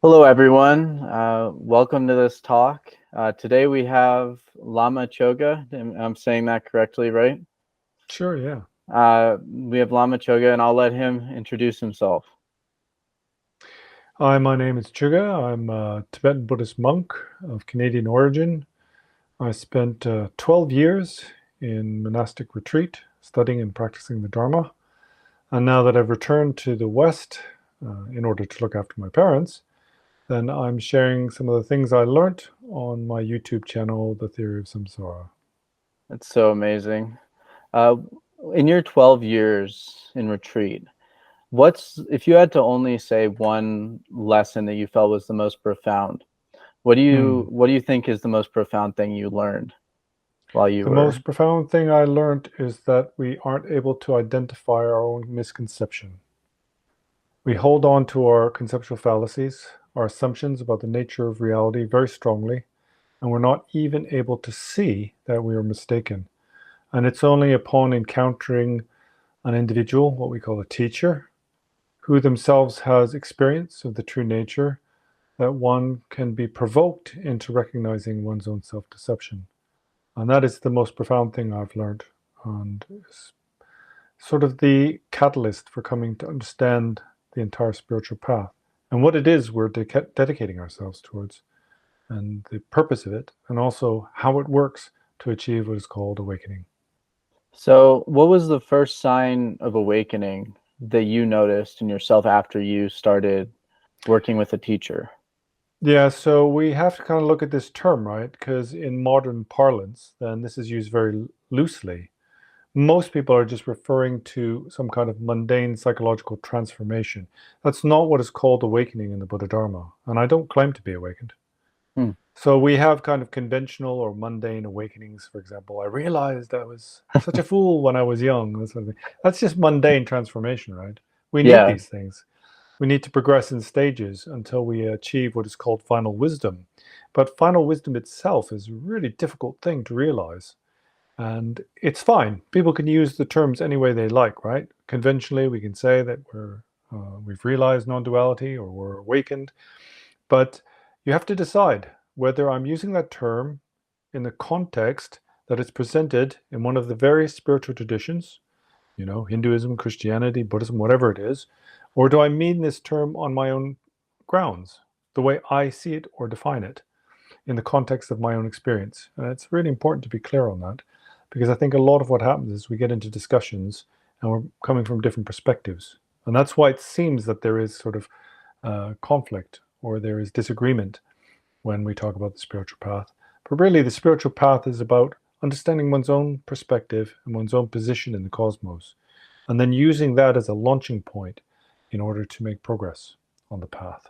Hello, everyone. Welcome to this talk. Today we have Lama Choga. I'm saying that correctly, right? Sure, yeah. We have Lama Choga, and I'll let him introduce himself. Hi, my name is Chuga. I'm a Tibetan Buddhist monk of Canadian origin. I spent 12 years in monastic retreat, studying and practicing the Dharma. And now that I've returned to the West in order to look after my parents, then I'm sharing some of the things I learnt on my YouTube channel, The Theory of Samsara. It's so amazing. Uh, in your 12 years in retreat, if you had to only say one lesson that you felt was the most profound, Hmm. what do you think is the most profound thing you learned while you The were? most profound thing I learned is that we aren't able to identify our own misconception. We hold on to our conceptual fallacies, our assumptions about the nature of reality very strongly, and we're not even able to see that we are mistaken. And it's only upon encountering an individual, what we call a teacher, who themselves has experience of the true nature, that one can be provoked into recognizing one's own self-deception. And that is the most profound thing I've learned, and is sort of the catalyst for coming to understand the entire spiritual path and what it is we're dedicating ourselves towards, and the purpose of it, and also how it works to achieve what is called awakening. So, what was the first sign of awakening that you noticed in yourself after you started working with a teacher? Yeah, so we have to kind of look at this term, right? Because in modern parlance, then this is used very loosely. Most people are just referring to some kind of mundane psychological transformation. That's not what is called awakening in the Buddha Dharma, and I don't claim to be awakened. Hmm. So we have kind of conventional or mundane awakenings. For example, I realized I was such a fool when I was young. That sort of thing. That's just mundane transformation, right? We need Yeah. these things. We need to progress in stages until we achieve what is called final wisdom. But final wisdom itself is a really difficult thing to realize. And it's fine. People can use the terms any way they like, right? Conventionally, we can say that we've realized non-duality or we're awakened. But you have to decide whether I'm using that term in the context that it's presented in one of the various spiritual traditions, Hinduism, Christianity, Buddhism, whatever it is, or do I mean this term on my own grounds, the way I see it or define it in the context of my own experience? And it's really important to be clear on that, because I think a lot of what happens is we get into discussions and we're coming from different perspectives. And that's why it seems that there is sort of conflict or there is disagreement when we talk about the spiritual path. But really, the spiritual path is about understanding one's own perspective and one's own position in the cosmos, and then using that as a launching point in order to make progress on the path.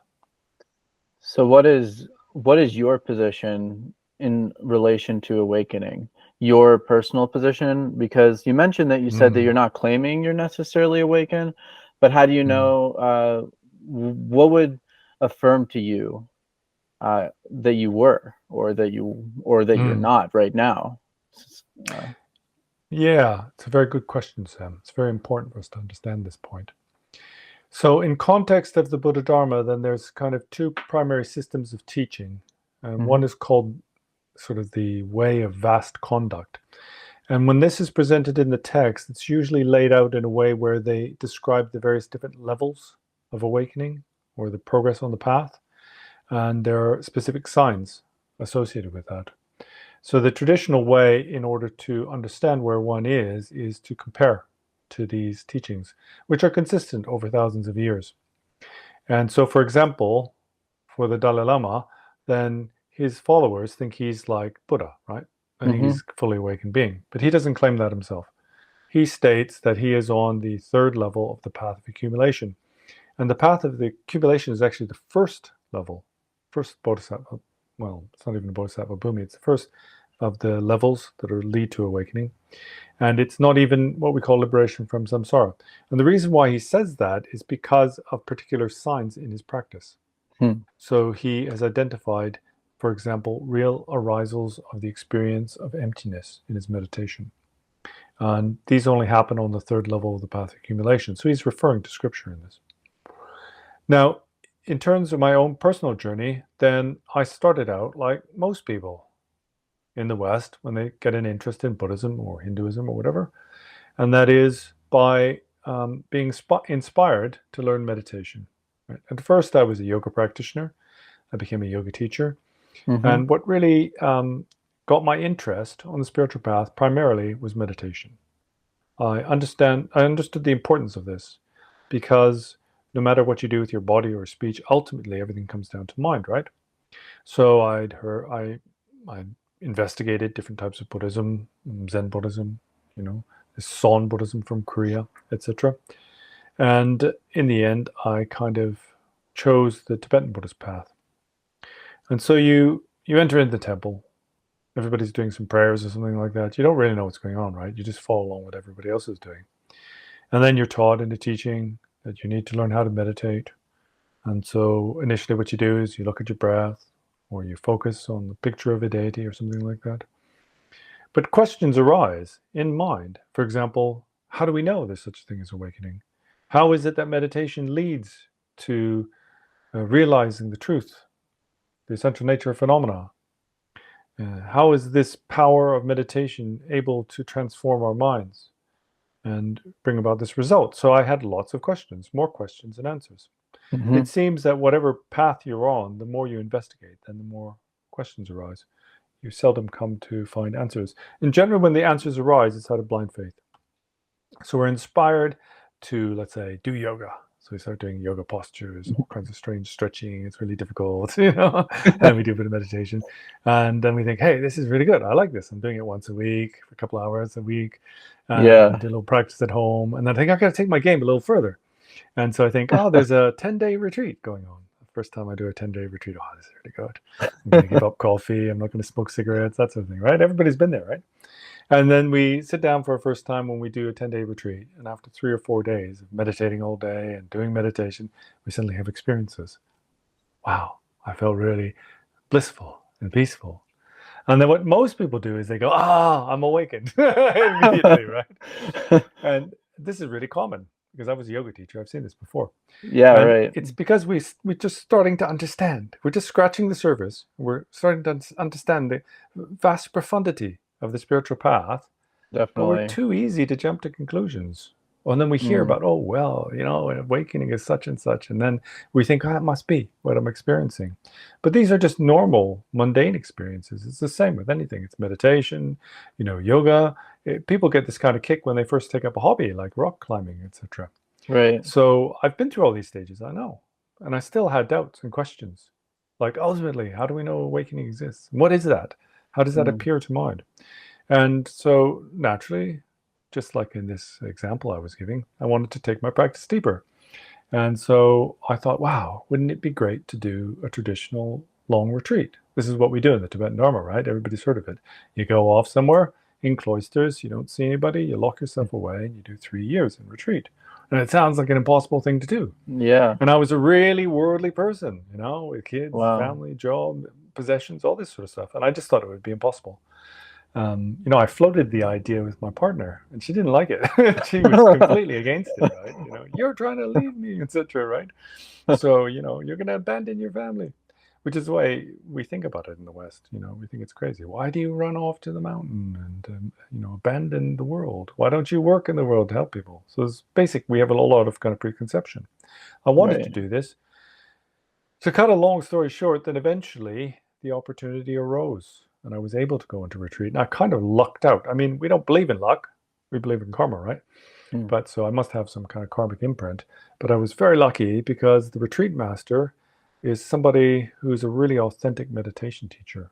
So, what is your position in relation to awakening? Your personal position? Because you mentioned that you said that Mm, you're not claiming you're necessarily awakened, but how do you mm, know? What would affirm to you that you were, or that you're mm. not right now? Uh, Yeah, it's a very good question, Sam. It's very important for us to understand this point. So, in context of the Buddha Dharma, then there's kind of two primary systems of teaching. And mhm. one is called sort of the way of vast conduct. And when this is presented in the text, it's usually laid out in a way where they describe the various different levels of awakening or the progress on the path. And there are specific signs associated with that. So, the traditional way, in order to understand where one is to compare to these teachings, which are consistent over thousands of years. And so, for example, for the Dalai Lama, then his followers think he's like Buddha, right? And Mhm. he's a fully awakened being. But he doesn't claim that himself. He states that he is on the third level of the path of accumulation. And the path of the accumulation is actually the first level, first bodhisattva. Well, it's not even a bodhisattva bhumi, it's the first of the levels that are lead to awakening. And it's not even what we call liberation from samsara. And the reason why he says that is because of particular signs in his practice. Hmm. So he has identified, for example, real arisals of the experience of emptiness in his meditation. And these only happen on the third level of the path of accumulation. So he's referring to scripture in this. Now, in terms of my own personal journey, then I started out like most people in the West when they get an interest in Buddhism or Hinduism or whatever, and that is by being inspired to learn meditation. Right? At first, I was a yoga practitioner. I became a yoga teacher. Mm-hmm. And what really got my interest on the spiritual path primarily was meditation. I understood the importance of this because no matter what you do with your body or speech, ultimately everything comes down to mind, right? So I investigated different types of Buddhism, Zen Buddhism, Son Buddhism from Korea, etc. And in the end, I kind of chose the Tibetan Buddhist path. And so you enter into the temple. Everybody's doing some prayers or something like that. You don't really know what's going on, right? You just follow along what everybody else is doing. And then you're taught in the teaching that you need to learn how to meditate. And so initially what you do is you look at your breath, or you focus on the picture of a deity or something like that. But questions arise in mind. For example, how do we know there's such a thing as awakening? How is it that meditation leads to realizing the truth, the essential nature of phenomena? How is this power of meditation able to transform our minds and bring about this result? So I had lots of questions, more questions than answers. Mm-hmm. It seems that whatever path you're on, the more you investigate, then the more questions arise. You seldom come to find answers. In general, when the answers arise, it's out of blind faith. So we're inspired to, let's say, do yoga. So we start doing yoga postures, all kinds of strange stretching. It's really difficult, and we do a bit of meditation. And then we think, hey, this is really good. I like this. I'm doing it once a week, for a couple of hours a week, Yeah. do a little practice at home. And then I think I've got to take my game a little further. And so I think, oh, there's a 10-day retreat going on. The first time I do a 10-day retreat, oh, this is really good. I'm going to give up coffee. I'm not going to smoke cigarettes, that sort of thing, right? Everybody's been there, right? And then we sit down for our first time when we do a 10-day retreat. And after 3 or 4 days of meditating all day and doing meditation, we suddenly have experiences. Wow, I felt really blissful and peaceful. And then what most people do is they go, I'm awakened immediately, right? And this is really common because I was a yoga teacher. I've seen this before. Yeah, And right. it's because we're just starting to understand. We're just scratching the surface. We're starting to understand the vast profundity of the spiritual path, but we're Definitely. too easy to jump to conclusions. And then we hear Mm. about, oh, well, awakening is such and such. And then we think, that must be what I'm experiencing. But these are just normal, mundane experiences. It's the same with anything. It's meditation, yoga. People get this kind of kick when they first take up a hobby like rock climbing, etc. Right. So I've been through all these stages, I know. And I still had doubts and questions. Like, ultimately, how do we know awakening exists? What is that? How does that Mm. appear to mind? And so naturally, just like in this example I was giving, I wanted to take my practice deeper. And so I thought, wow, wouldn't it be great to do a traditional long retreat? This is what we do in the Tibetan Dharma, right? Everybody's heard of it. You go off somewhere in cloisters, you don't see anybody, you lock yourself away, and you do 3 years in retreat. And it sounds like an impossible thing to do. Yeah. And I was a really worldly person, with kids, Wow. family, job, possessions, all this sort of stuff. And I just thought it would be impossible. I floated the idea with my partner, and she didn't like it. She was completely against it, right? You're trying to leave me, etc., right? So, you're going to abandon your family, which is the way we think about it in the West. We think it's crazy. Why do you run off to the mountain and, abandon the world? Why don't you work in the world to help people? So it's basic. We have a lot of kind of preconception. I wanted to Right. do this. To cut a long story short, then eventually the opportunity arose and I was able to go into retreat. And I kind of lucked out. I mean, we don't believe in luck. We believe in karma, right? Mm. But so I must have some kind of karmic imprint. But I was very lucky because the retreat master is somebody who's a really authentic meditation teacher.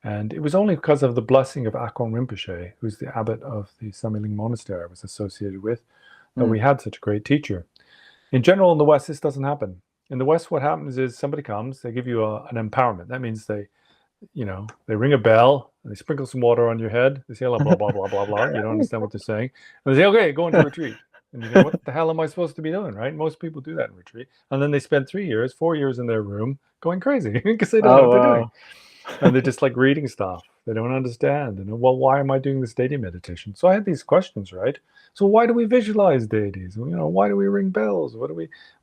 And it was only because of the blessing of Akon Rinpoche, who's the abbot of the Samiling monastery I was associated with, that we Mm. had such a great teacher. In general, in the West, this doesn't happen. In the West, what happens is somebody comes, they give you an empowerment. That means they ring a bell, and they sprinkle some water on your head. They say, blah, blah, blah, blah, blah. You don't understand what they're saying. And they say, okay, go into retreat. And you go, what the hell am I supposed to be doing, right? Most people do that in retreat. And then they spend 3 years, 4 years in their room going crazy because they don't know Oh, what they're doing. wow. And they're just like reading stuff. They don't understand. And well, why am I doing this deity meditation? So I had these questions, right? So why do we visualize deities? Why do we ring bells?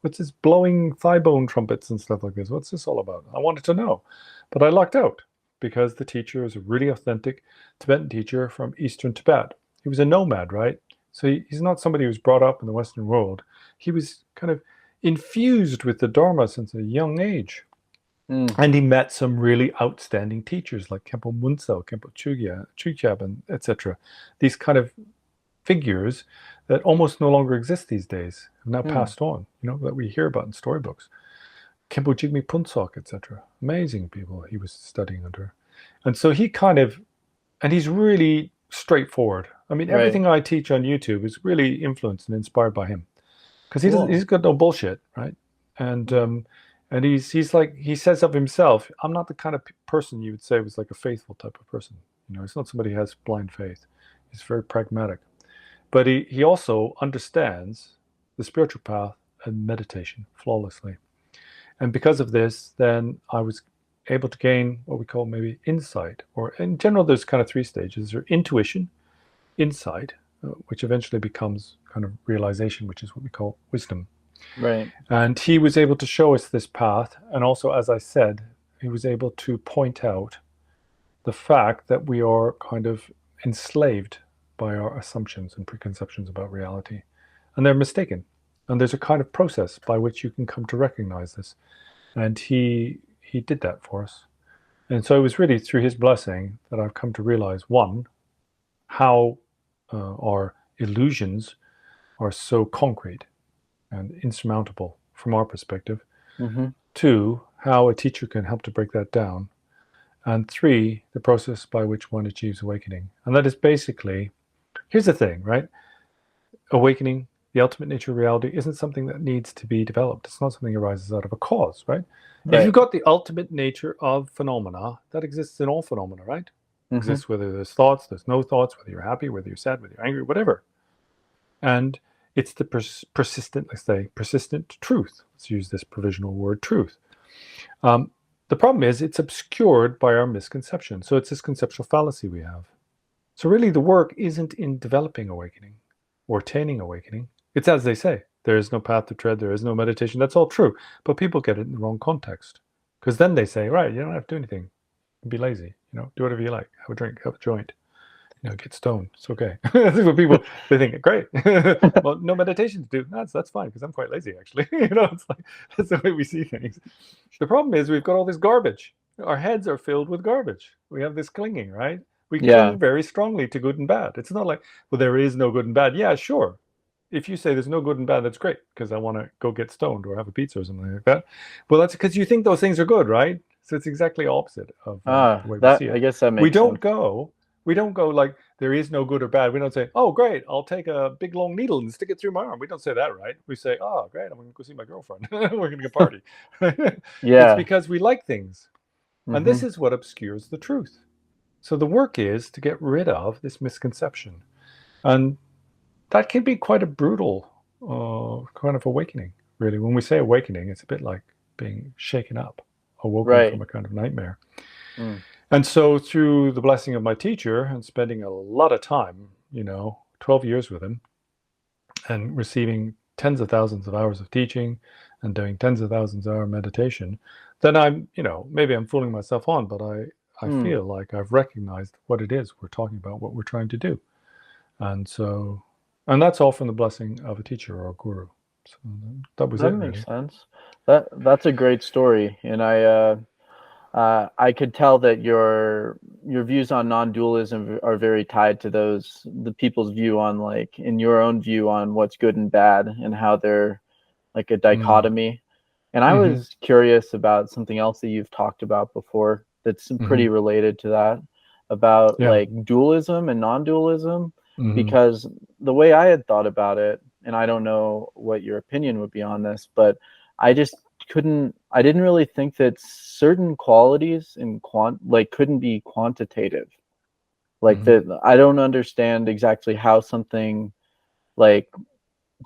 What's this blowing thigh bone trumpets and stuff like this? What's this all about? I wanted to know, but I lucked out because the teacher is a really authentic Tibetan teacher from Eastern Tibet. He was a nomad, right? So he's not somebody who was brought up in the Western world. He was kind of infused with the Dharma since a young age. And he met some really outstanding teachers like Khenpo Munsel, Khenpo Chugyab, and etc. These kind of figures that almost no longer exist these days, have now passed on, that we hear about in storybooks. Khenpo Jigme Punsok, etc. Amazing people he was studying under. And so and he's really straightforward. I mean, everything I teach on YouTube is really influenced and inspired by him. Because he's got no bullshit, right? And he says of himself, I'm not the kind of person you would say was like a faithful type of person. He's not somebody who has blind faith. He's very pragmatic. But he also understands the spiritual path and meditation flawlessly. And because of this, then I was able to gain what we call maybe insight. Or in general, there's kind of 3 stages. There's intuition, insight, which eventually becomes kind of realization, which is what we call wisdom. Right. And he was able to show us this path. And also, as I said, he was able to point out the fact that we are kind of enslaved by our assumptions and preconceptions about reality. And they're mistaken. And there's a kind of process by which you can come to recognize this. And he did that for us. And so it was really through his blessing that I've come to realize, one, how our illusions are so concrete and insurmountable from our perspective. 2, how a teacher can help to break that down. And 3, the process by which one achieves awakening. And that is basically, here's the thing, right? Awakening, the ultimate nature of reality, isn't something that needs to be developed. It's not something that arises out of a cause, right? If you've got the ultimate nature of phenomena, that exists in all phenomena, right? Exists whether there's thoughts, there's no thoughts, whether you're happy, whether you're sad, whether you're angry, whatever. And it's the persistent, let's say, persistent truth. Let's use this provisional word, truth. The problem is it's obscured by our misconception. So it's this conceptual fallacy we have. So really the work isn't in developing awakening or attaining awakening. It's as they say, there is no path to tread, there is no meditation. That's all true. But people get it in the wrong context. Because then they say, right, you don't have to do anything. Be lazy, do whatever you like. Have a drink, have a joint. Get stoned. It's okay. That's what people, they think, great. Well, no meditation to do. That's fine because I'm quite lazy, actually. It's like, that's the way we see things. The problem is we've got all this garbage. Our heads are filled with garbage. We have this clinging, right? We cling very strongly to good and bad. It's not like, well, there is no good and bad. Yeah, sure. If you say there's no good and bad, that's great because I want to go get stoned or have a pizza or something like that. Well, that's because you think those things are good, right? So it's exactly opposite of the way we see it. I guess that makes sense. We don't go like there is no good or bad. We don't say, oh, great, I'll take a big long needle and stick it through my arm. We don't say that, right? We say, oh, great, I'm going to go see my girlfriend. We're going to go party. It's because we like things. And this is what obscures the truth. So the work is to get rid of this misconception. And that can be quite a brutal kind of awakening, really. When we say awakening, it's a bit like being shaken up, awoken from a kind of nightmare. And so through the blessing of my teacher and spending a lot of time, 12 years with him and receiving tens of thousands of hours of teaching and doing tens of thousands of hours of meditation, then I'm, maybe I'm fooling myself on, but I feel like I've recognized what it is we're talking about, what we're trying to do. And that's all from the blessing of a teacher or a guru. So that was it. That makes sense. That's a great story. And I could tell that your views on non-dualism are very tied to the people's view on, like, in your own view on what's good and bad and how they're like a dichotomy. And I was curious about something else that you've talked about before that's pretty related to that, about like dualism and non-dualism, because the way I had thought about it, and I don't know what your opinion would be on this, but I didn't really think that certain qualities couldn't be quantitative. Like that, I don't understand exactly how something, like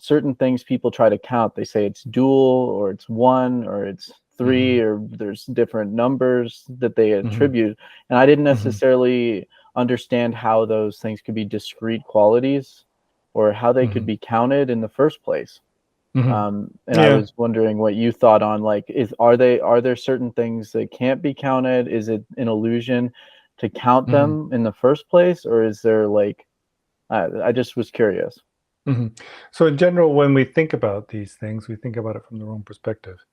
certain things people try to count. They say it's dual or it's one or it's three, or there's different numbers that they Hmm. attribute. And I didn't Hmm. necessarily understand how those things could be discrete qualities or how they could Hmm. be counted in the first place. Hmm. And I Yeah. was wondering what you thought on, like, are there certain things that can't be counted? Is it an illusion to count Hmm. them in the first place, or is there like I just was curious. Hmm. So in general, when we think about these things, we think about it from the wrong perspective.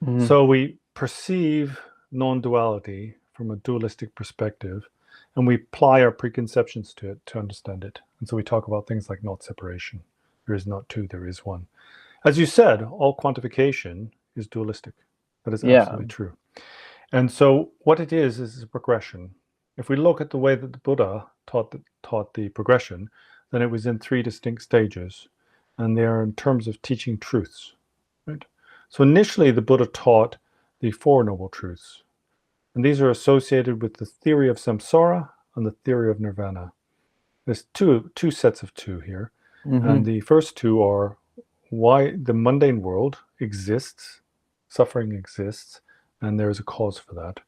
Hmm. So we perceive non-duality from a dualistic perspective, and we apply our preconceptions to it to understand it. And so we talk about things like not separation. There is not two, there is one. As you said, all quantification is dualistic. That is Yeah. absolutely true. And so what it is a progression. If we look at the way that the Buddha taught the progression, then it was in three distinct stages, and they are in terms of teaching truths. Right? So initially, the Buddha taught the Four Noble Truths, and these are associated with the theory of samsara and the theory of nirvana. There's two sets of two here, and Hmm. the first two are why the mundane world exists, suffering exists, and there is a cause for that.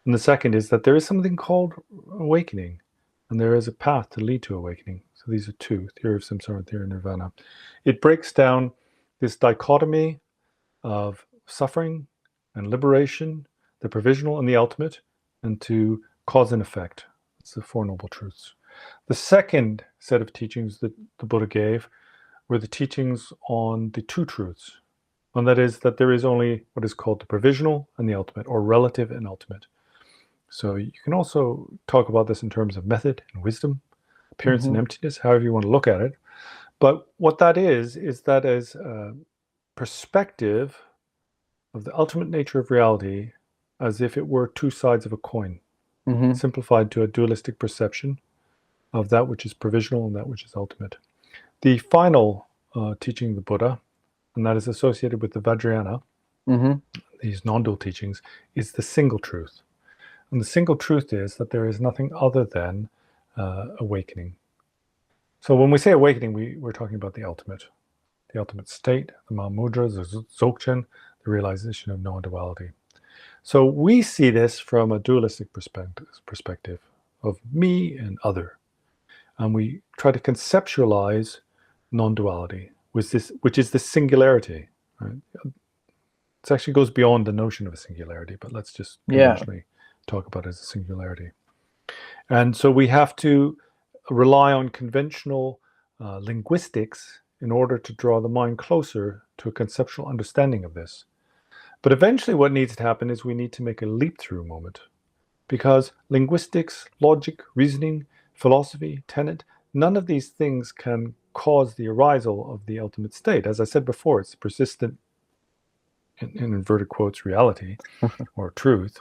And the second is that there is something called awakening, and there is a path to lead to awakening. So these are two, theory of samsara and theory of nirvana. It breaks down this dichotomy of suffering and liberation, the provisional and the ultimate, into cause and effect. It's the Four Noble Truths. The second set of teachings that the Buddha gave were the teachings on the two truths, and that is that there is only what is called the provisional and the ultimate, or relative and ultimate. So you can also talk about this in terms of method and wisdom, appearance and Hmm. emptiness, however you want to look at it. But what that is that as a perspective of the ultimate nature of reality as if it were two sides of a coin, Hmm. simplified to a dualistic perception of that which is provisional and that which is ultimate. The final teaching of the Buddha, and that is associated with the Vajrayana, Hmm. these non-dual teachings, is the single truth. And the single truth is that there is nothing other than awakening. So when we say awakening, we're talking about the ultimate state, the Mahamudra, the Dzogchen, the realization of non-duality. So we see this from a dualistic perspective of me and other. And we try to conceptualize non-duality, which is the singularity. Right? It actually goes beyond the notion of a singularity, but let's just Yeah. conventionally talk about it as a singularity. And so we have to rely on conventional linguistics in order to draw the mind closer to a conceptual understanding of this. But eventually, what needs to happen is we need to make a leap through moment, because linguistics, logic, reasoning, philosophy, tenet, none of these things can cause the arisal of the ultimate state. As I said before, it's persistent, in inverted quotes, reality or truth.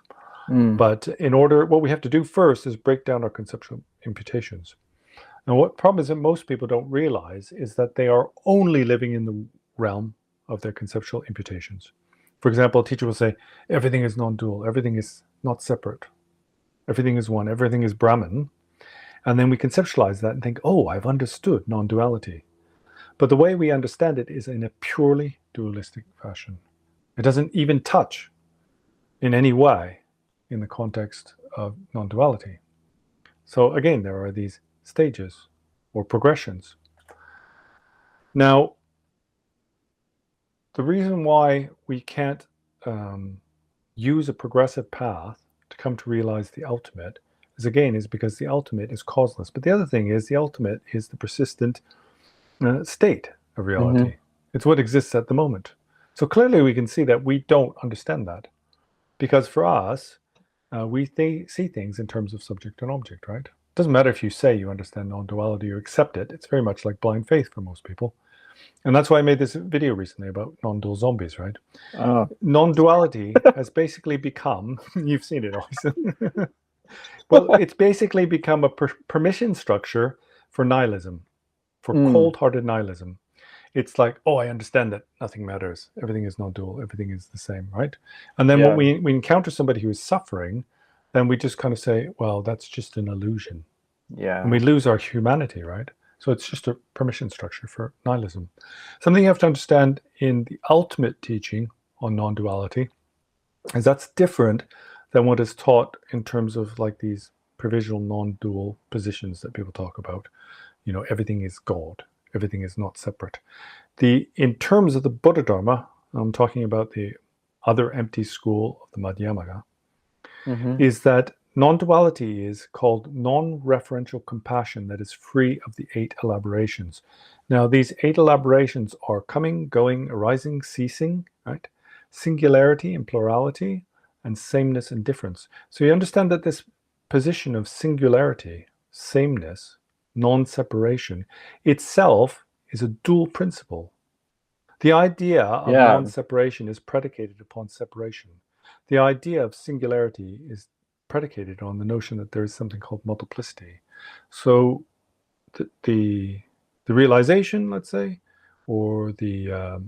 Mm. But in order, what we have to do first is break down our conceptual imputations. And what problem is that most people don't realize is that they are only living in the realm of their conceptual imputations. For example, a teacher will say, everything is non-dual, everything is not separate, everything is one, everything is Brahman. And then we conceptualize that and think, oh, I've understood non-duality. But the way we understand it is in a purely dualistic fashion. It doesn't even touch in any way in the context of non-duality. So again, there are these stages or progressions. Now, the reason why we can't use a progressive path to come to realize the ultimate is because the ultimate is causeless. But the other thing is the ultimate is the persistent state of Hmm. reality. It's what exists at the moment. So clearly we can see that we don't understand that, because for us, we see things in terms of subject and object, right? It doesn't matter if you say you understand non-duality or accept it. It's very much like blind faith for most people. And that's why I made this video recently about non-dual zombies, right? Oh. Non-duality has basically become, you've seen it, Austin. Well, it's basically become a permission structure for nihilism, for Mm. cold-hearted nihilism. It's like, oh, I understand that nothing matters. Everything is non-dual. Everything is the same, right? And then when Yeah. we encounter somebody who is suffering, then we just kind of say, well, that's just an illusion. And we Yeah. lose our humanity, right? So it's just a permission structure for nihilism. Something you have to understand in the ultimate teaching on non-duality is that's different than what is taught in terms of like these provisional non-dual positions that people talk about. You know, everything is God, everything is not separate. In terms of the Buddha Dharma, I'm talking about the other empty school of the Madhyamaka, Mm-hmm. is that non-duality is called non-referential compassion that is free of the 8 elaborations. Now, these 8 elaborations are coming, going, arising, ceasing, right? Singularity and plurality, and sameness and difference. So you understand that this position of singularity, sameness, non-separation itself is a dual principle. The idea of Yeah. non-separation is predicated upon separation. The idea of singularity is predicated on the notion that there is something called multiplicity. So the realization, let's say, or the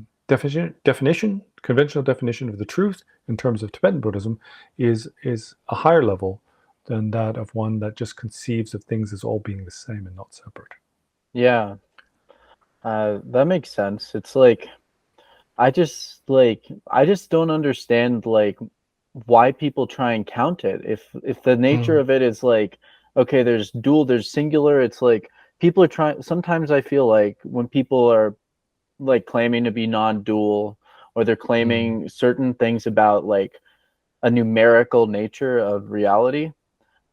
conventional definition of the truth in terms of Tibetan Buddhism is a higher level than that of one that just conceives of things as all being the same and not separate. Yeah. That makes sense. It's like I just don't understand like why people try and count it. If the nature Mm, of it is like, okay, there's dual, there's singular, it's like people are trying, sometimes I feel like when people are like claiming to be non-dual, or they're mm, claiming certain things about like a numerical nature of reality,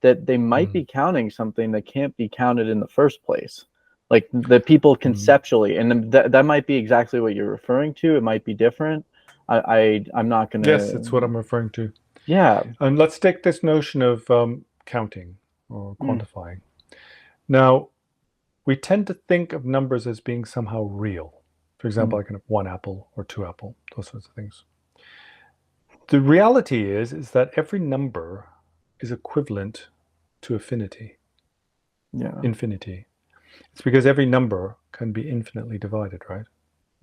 that they might mm, be counting something that can't be counted in the first place. Like the people mm. conceptually, and that might be exactly what you're referring to. It might be different. I'm not Yes, gonna. it's what I'm referring to. Yeah. And let's take this notion of counting or Mm, quantifying. Now, we tend to think of numbers as being somehow real. For example, mm, I can have 1 apple or 2 apple, those sorts of things. The reality is that every number is equivalent to yeah. infinity. It's because every number can be infinitely divided, right?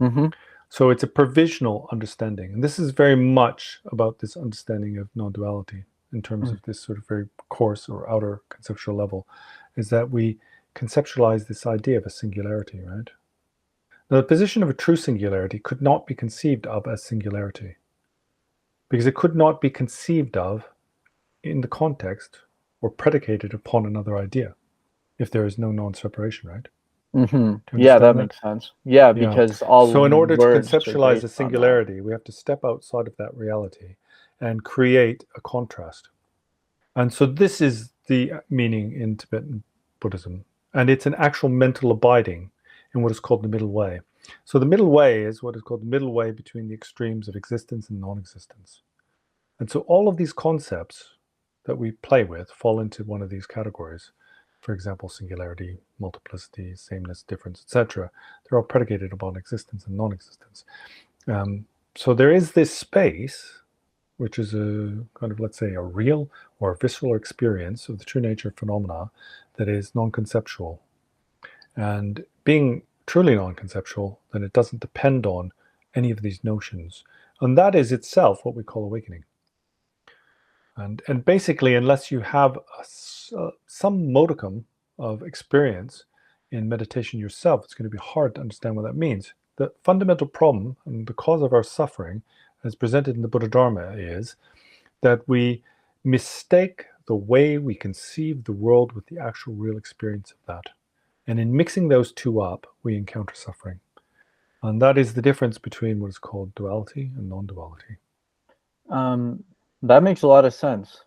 Mm-hmm. So it's a provisional understanding. And this is very much about this understanding of non-duality in terms Mm, of this sort of very coarse or outer conceptual level, is that we conceptualize this idea of a singularity, right? Now, the position of a true singularity could not be conceived of as singularity because it could not be conceived of in the context or predicated upon another idea if there is no non-separation, right? mm-hmm. Do you Yeah, that understand that? makes sense. Yeah, Yeah. because all So in order to words are conceptualize a based on that. singularity, we have to step outside of that reality and create a contrast. And so this is the meaning in Tibetan Buddhism. And it's an actual mental abiding in what is called the middle way. So the middle way is what is called the middle way between the extremes of existence and non-existence. And so all of these concepts that we play with fall into one of these categories. For example, singularity, multiplicity, sameness, difference, etc. They're all predicated upon existence and non-existence. Um, so there is this space, which is a kind of, let's say, a real or a visceral experience of the true nature of phenomena that is non-conceptual. And being truly non-conceptual, then it doesn't depend on any of these notions. And that is itself what we call awakening. And basically, unless you have some modicum of experience in meditation yourself, it's going to be hard to understand what that means. The fundamental problem and the cause of our suffering, as presented in the Buddha Dharma, is that we mistake the way we conceive the world with the actual real experience of that. And in mixing those two up, we encounter suffering. And that is the difference between what is called duality and non-duality. Um, that makes a lot of sense.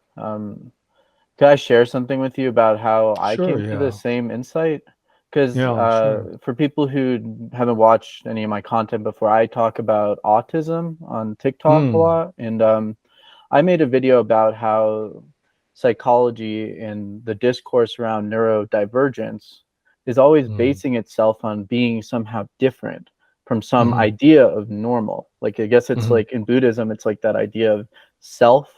Can I share something with you about how I Sure, came to the yeah. same insight? Because Yeah, sure. for people who haven't watched any of my content before, I talk about autism on TikTok a Mm, lot, and I made a video about how psychology and the discourse around neurodivergence is always mm, basing itself on being somehow different from some mhm, idea of normal. Like I guess it's mhm, like in Buddhism, it's like that idea of self,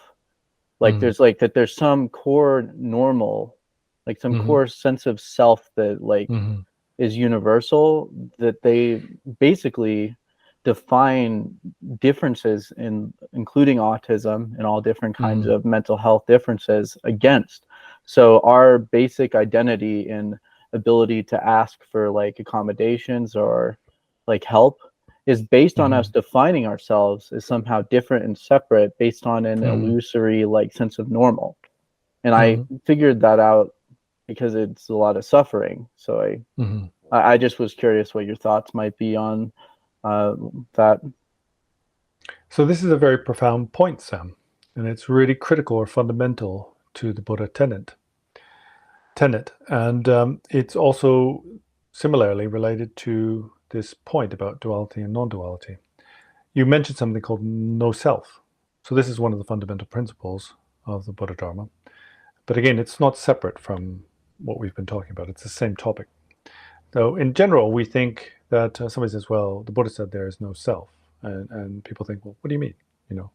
like mhm, there's like that there's some core normal, like some mhm, core sense of self that like mhm, is universal, that they basically define differences in including autism and all different kinds mhm, of mental health differences against. So our basic identity and ability to ask for like accommodations or like help is based on us Hmm. defining ourselves as somehow different and separate based on an Hmm. illusory like sense of normal. And I Hmm. figured that out because it's a lot of suffering. So Hmm. I just was curious what your thoughts might be on uh, that. So this is a very profound point, Sam, and it's really critical or fundamental to the Buddha tenet, and it's also similarly related to this point about duality and non-duality. You mentioned something called no self. So this is one of the fundamental principles of the Buddha Dharma. But again, it's not separate from what we've been talking about. It's the same topic. So in general, we think that somebody says, well, the Buddha said there is no self. And people think, well, what do you mean? You know,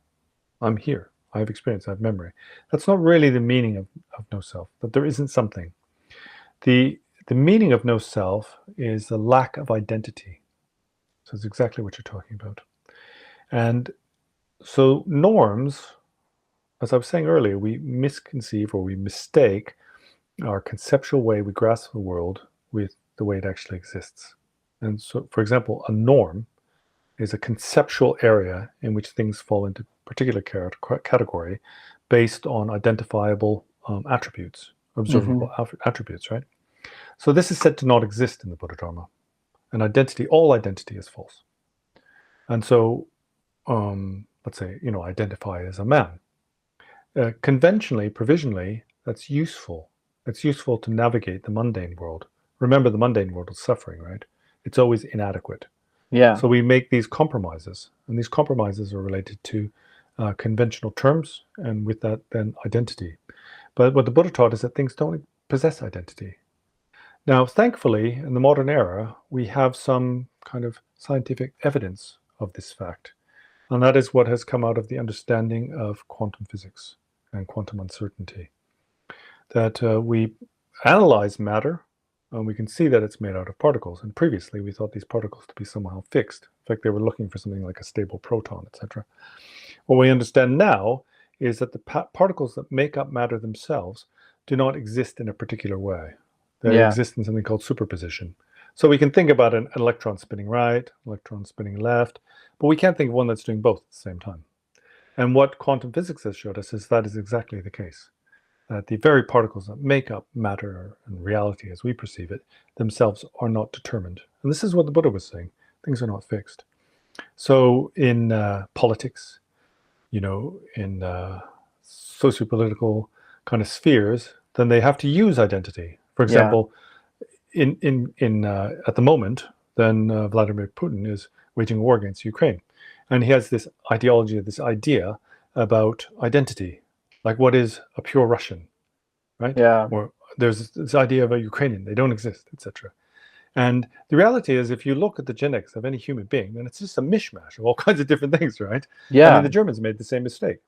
I'm here. I have experience. I have memory. That's not really the meaning of no self, that there isn't something. The meaning of no self is the lack of identity. So it's exactly what you're talking about. And so norms, as I was saying earlier, we misconceive or we mistake our conceptual way we grasp the world with the way it actually exists. And so, for example, a norm is a conceptual area in which things fall into a particular category based on identifiable attributes, observable Hmm. attributes, right? So this is said to not exist in the Buddha Dharma. And identity, all identity is false. And so, let's say, identify as a man. Conventionally, provisionally, that's useful. It's useful to navigate the mundane world. Remember, the mundane world is suffering, right? It's always inadequate. Yeah, So we make these compromises, and these compromises are related to conventional terms, and with that, then identity. But what the Buddha taught is that things don't possess identity. Now, thankfully, in the modern era, we have some kind of scientific evidence of this fact. And that is what has come out of the understanding of quantum physics and quantum uncertainty. That we analyze matter and we can see that it's made out of particles. And previously, we thought these particles to be somehow fixed. In fact, they were looking for something like a stable proton, etc. What we understand now is that the particles that make up matter themselves do not exist in a particular way. They yeah, exist in something called superposition. So we can think about an electron spinning right, electron spinning left, but we can't think of one that's doing both at the same time. And what quantum physics has showed us is that is exactly the case. That the very particles that make up matter and reality as we perceive it themselves are not determined. And this is what the Buddha was saying. Things are not fixed. So in politics, in sociopolitical kind of spheres, then they have to use identity. For yeah, example, in at the moment, then Vladimir Putin is waging a war against Ukraine, and he has this ideology, this idea about identity, like what is a pure Russian, right? yeah, Or there's this idea of a Ukrainian, they don't exist, etc. And the reality is, if you look at the genetics of any human being, then it's just a mishmash of all kinds of different things, right? I mean, yeah, the Germans made the same mistake.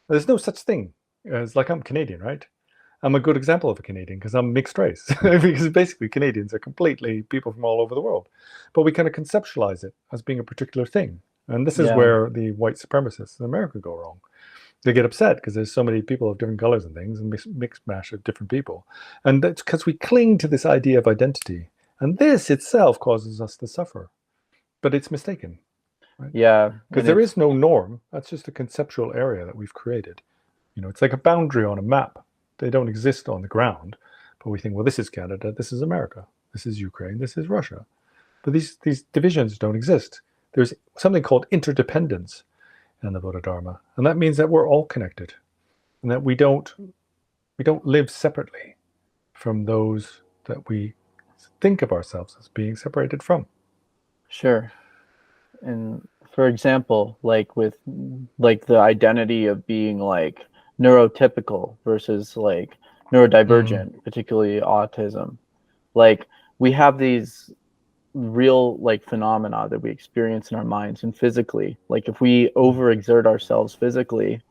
There's no such thing as, like, I'm Canadian, right? I'm a good example of a Canadian because I'm mixed race. Because basically Canadians are completely people from all over the world. But we kind of conceptualize it as being a particular thing. And this is yeah, where the white supremacists in America go wrong. They get upset because there's so many people of different colors and things and mixed mash of different people. And that's because we cling to this idea of identity. And this itself causes us to suffer. But it's mistaken, right? yeah. Because And there it's is no norm. That's just a conceptual area that we've created. It's like a boundary on a map. They don't exist on the ground, but we think, well, this is Canada, this is America, this is Ukraine, this is Russia. But these divisions don't exist. There's something called interdependence in the Buddha Dharma, and that means that we're all connected, and that we don't live separately from those that we think of ourselves as being separated from. sure. And for example, like with like the identity of being like neurotypical versus like Mm, neurodivergent, particularly autism. Like we have these real like phenomena that we experience in our minds and physically. Like if we mm, overexert ourselves physically,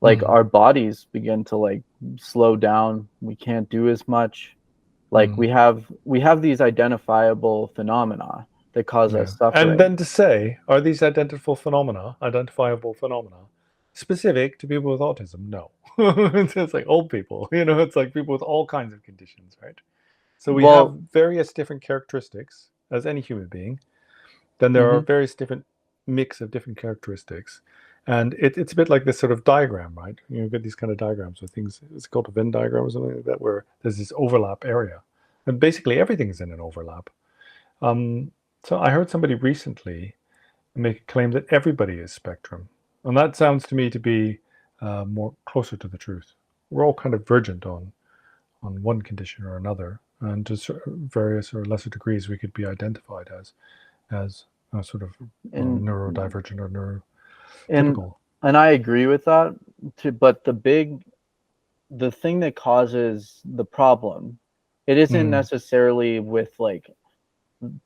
like mm, our bodies begin to like slow down. We can't do as much. Like mm. we have these identifiable phenomena that cause Yeah. us And suffering. then to say, are these identifiable phenomena, specific to people with autism? No. It's like old people, it's like people with all kinds of conditions, right? So we have Well, various different characteristics as any human being then there are Mm-hmm. various different mix of different characteristics. And it's a bit like this sort of diagram, right? You get these kind of diagrams with things, it's called a Venn diagram or something like that, where there's this overlap area. And basically everything is in an overlap. So I heard somebody recently make a claim that everybody is spectrum. And that sounds to me to be more closer to the truth. We're all kind of vergent on one condition or another, and to various or lesser degrees we could be identified as sort of And neurodivergent or and neurotypical. and I agree with that too, but the thing that causes the problem, it isn't Mm, necessarily with like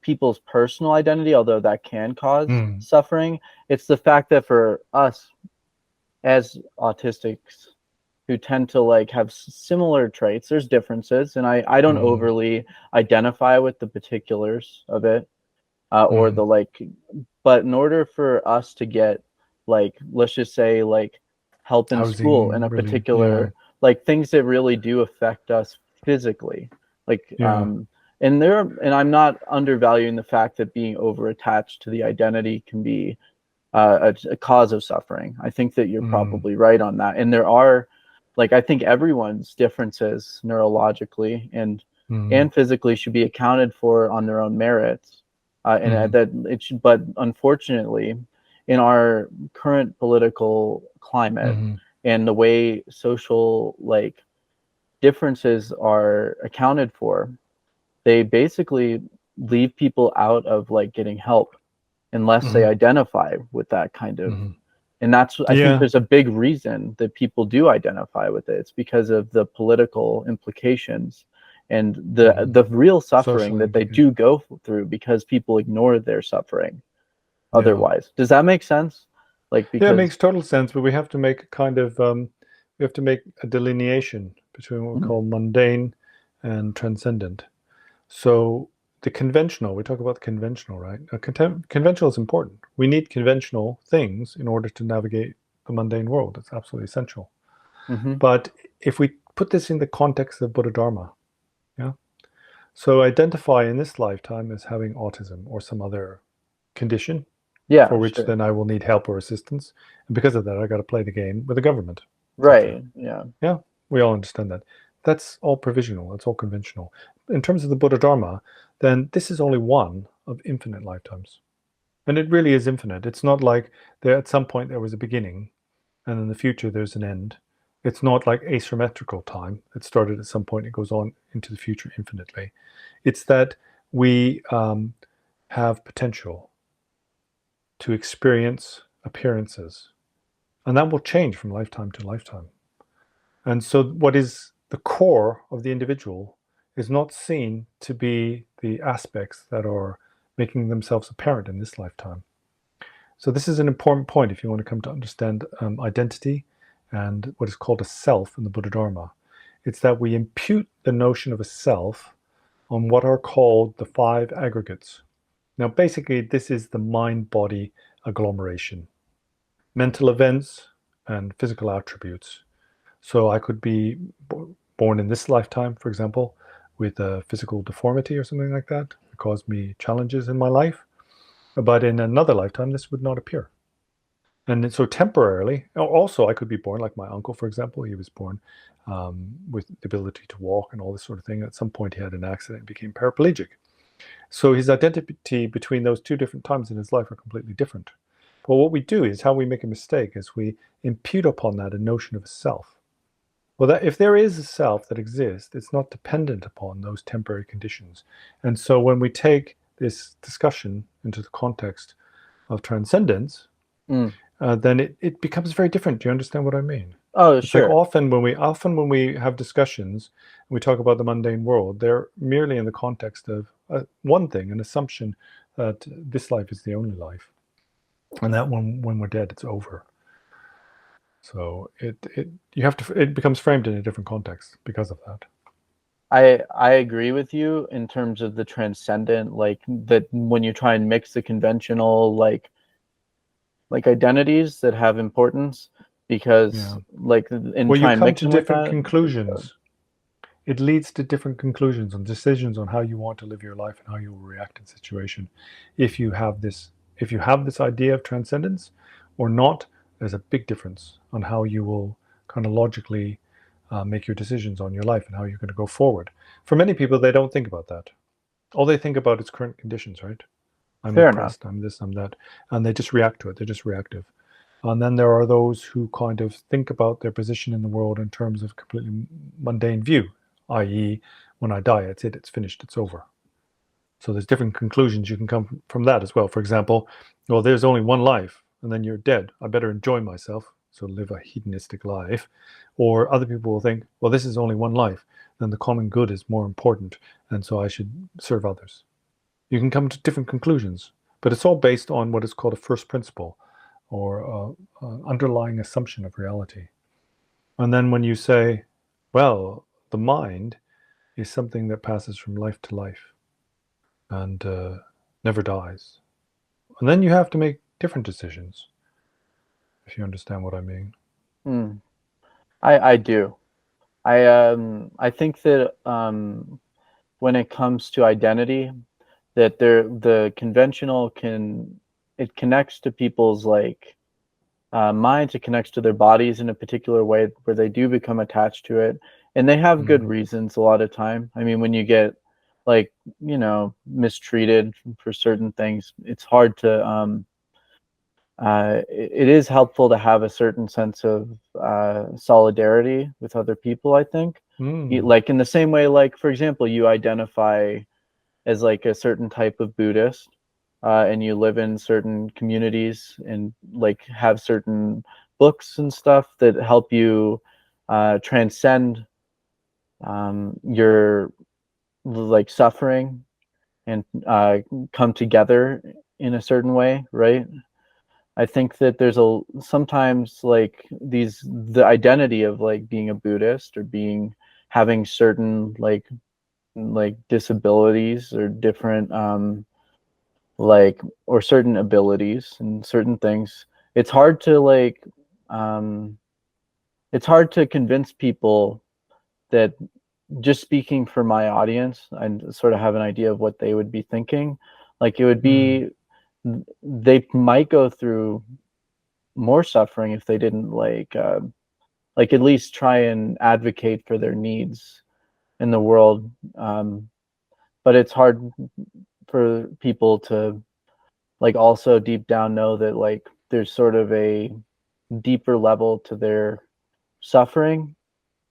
people's personal identity, although that can cause mm, suffering. It's the fact that for us as autistics who tend to like have similar traits, there's differences, and I don't mm, overly identify with the particulars of it, or mm. the like, but in order for us to get, like, let's just say like help in school in Housing, a really, yeah, particular, like things that really do affect us physically, like yeah, and I'm not undervaluing the fact that being over attached to the identity can be a cause of suffering. I think that you're mm, probably right on that. And there are, like, I think everyone's differences neurologically mm, and physically should be accounted for on their own merits. And mm, that it should, but unfortunately, in our current political climate mm, and the way social like differences are accounted for, they basically leave people out of like getting help unless they mm, identify with that kind of, mm. and that's, I think Yeah. there's a big reason that people do identify with it. It's because of the political implications and Mm. the real suffering Social that they do implications. go through because people ignore their suffering Yeah. otherwise. Does that make sense? Like, Yeah, it because makes total sense, but we have to make a kind of we have to make a delineation between what we Mhm. call mundane and transcendent. So the conventional, we talk about the conventional, right? Conventional is important. We need conventional things in order to navigate the mundane world. It's absolutely essential. Mhm. But if we put this in the context of Buddha Dharma, yeah. So identify in this lifetime as having autism or some other condition for Yeah, which sure. then I will need help or assistance. And because of that, I got to play the game with the government, etc. Right. Yeah. Yeah, we all understand that. That's all provisional. That's all conventional. In terms of the Buddha Dharma, then this is only one of infinite lifetimes. And it really is infinite. It's not like there at some point there was a beginning and in the future there's an end. It's not like asymmetrical time. It started at some point, it goes on into the future infinitely. It's that we have potential to experience appearances, and that will change from lifetime to lifetime. And so, what is the core of the individual is not seen to be the aspects that are making themselves apparent in this lifetime. So, this is an important point if you want to come to understand identity and what is called a self in the Buddha Dharma. It's that we impute the notion of a self on what are called the five aggregates. Now, basically, this is the mind body agglomeration, mental events and physical attributes. So I could be born in this lifetime, for example, with a physical deformity or something like that caused me challenges in my life. But in another lifetime, this would not appear. And so temporarily, also I could be born like my uncle, for example. He was born with the ability to walk and all this sort of thing. At some point, he had an accident and became paraplegic. So his identity between those two different times in his life are completely different. But what we do is how we make a mistake is we impute upon that a notion of a self. Well, that if there is a self that exists, it's not dependent upon those temporary conditions. And so when we take this discussion into the context of transcendence, Mm. then it becomes very different. Do you understand what I mean? Oh, It's like sure. often when we have discussions and we talk about the mundane world, they're merely in the context of one thing, an assumption that this life is the only life, and that when we're dead, it's over. So it becomes framed in a different context because of that. I agree with you in terms of the transcendent, like that when you try and mix the conventional like identities that have importance, because Yeah. like and Well, you try and come mix to them with different that. conclusions. it leads to different conclusions and decisions on how you want to live your life and how you will react in situation. If you have this, if you have this idea of transcendence or not, there's a big difference on how you will kind of logically make your decisions on your life and how you're going to go forward. For many people, they don't think about that. All they think about is current conditions, right? I'm Fair enough. oppressed, I'm this, I'm that, and they just react to it. They're just reactive. And then there are those who kind of think about their position in the world in terms of completely mundane view, i.e., when I die, it's it, it's finished, it's over. So there's different conclusions you can come from that as well. For example, well, there's only one life, and then you're dead. I better enjoy myself, so live a hedonistic life. Or other people will think, well, this is only one life, then the common good is more important, and so I should serve others. You can come to different conclusions, but it's all based on what is called a first principle or underlying assumption of reality. And then when you say, well, the mind is something that passes from life to life and never dies. And then you have to make different decisions, if you understand what I mean. Hmm. I do. I think that when it comes to identity, that the conventional it connects to people's like minds, it connects to their bodies in a particular way where they do become attached to it, and they have good Mm. reasons a lot of time. I mean, when you get like mistreated for certain things, it's hard to it is helpful to have a certain sense of solidarity with other people, I think. Mm. Like in the same way, like for example, you identify as like a certain type of Buddhist, and you live in certain communities and like have certain books and stuff that help you transcend your like suffering and come together in a certain way, right? I think that there's a sometimes like the identity of like being a Buddhist or being having certain like disabilities or different like or certain abilities and certain things. It's hard to like um it's hard to convince people that, just speaking for my audience, I sort of have an idea of what they would be thinking. Like it would Mm. be they might go through more suffering if they didn't like at least try and advocate for their needs in the world. But it's hard for people to like also deep down know that like there's sort of a deeper level to their suffering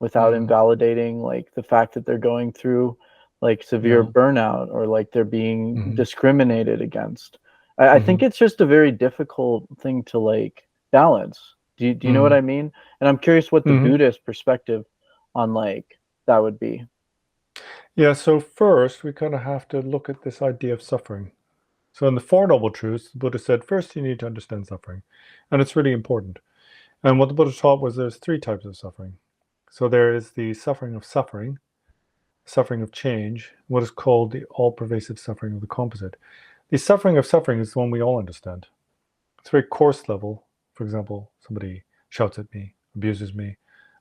without Mm. invalidating like the fact that they're going through like severe Yeah. burnout or like they're being Mm-hmm. discriminated against. I think Mm-hmm. it's just a very difficult thing to like balance. Do you know what Mm-hmm. I mean? And I'm curious what the Mm-hmm. Buddhist perspective on like that would be. Yeah, so first we kind of have to look at this idea of suffering. So in the Four Noble Truths, the Buddha said, first you need to understand suffering. And it's really important. And what the Buddha taught was there's three types of suffering. So there is the suffering of change, what is called the all-pervasive suffering of the composite. The suffering of suffering is the one we all understand. It's very coarse level. For example, somebody shouts at me, abuses me,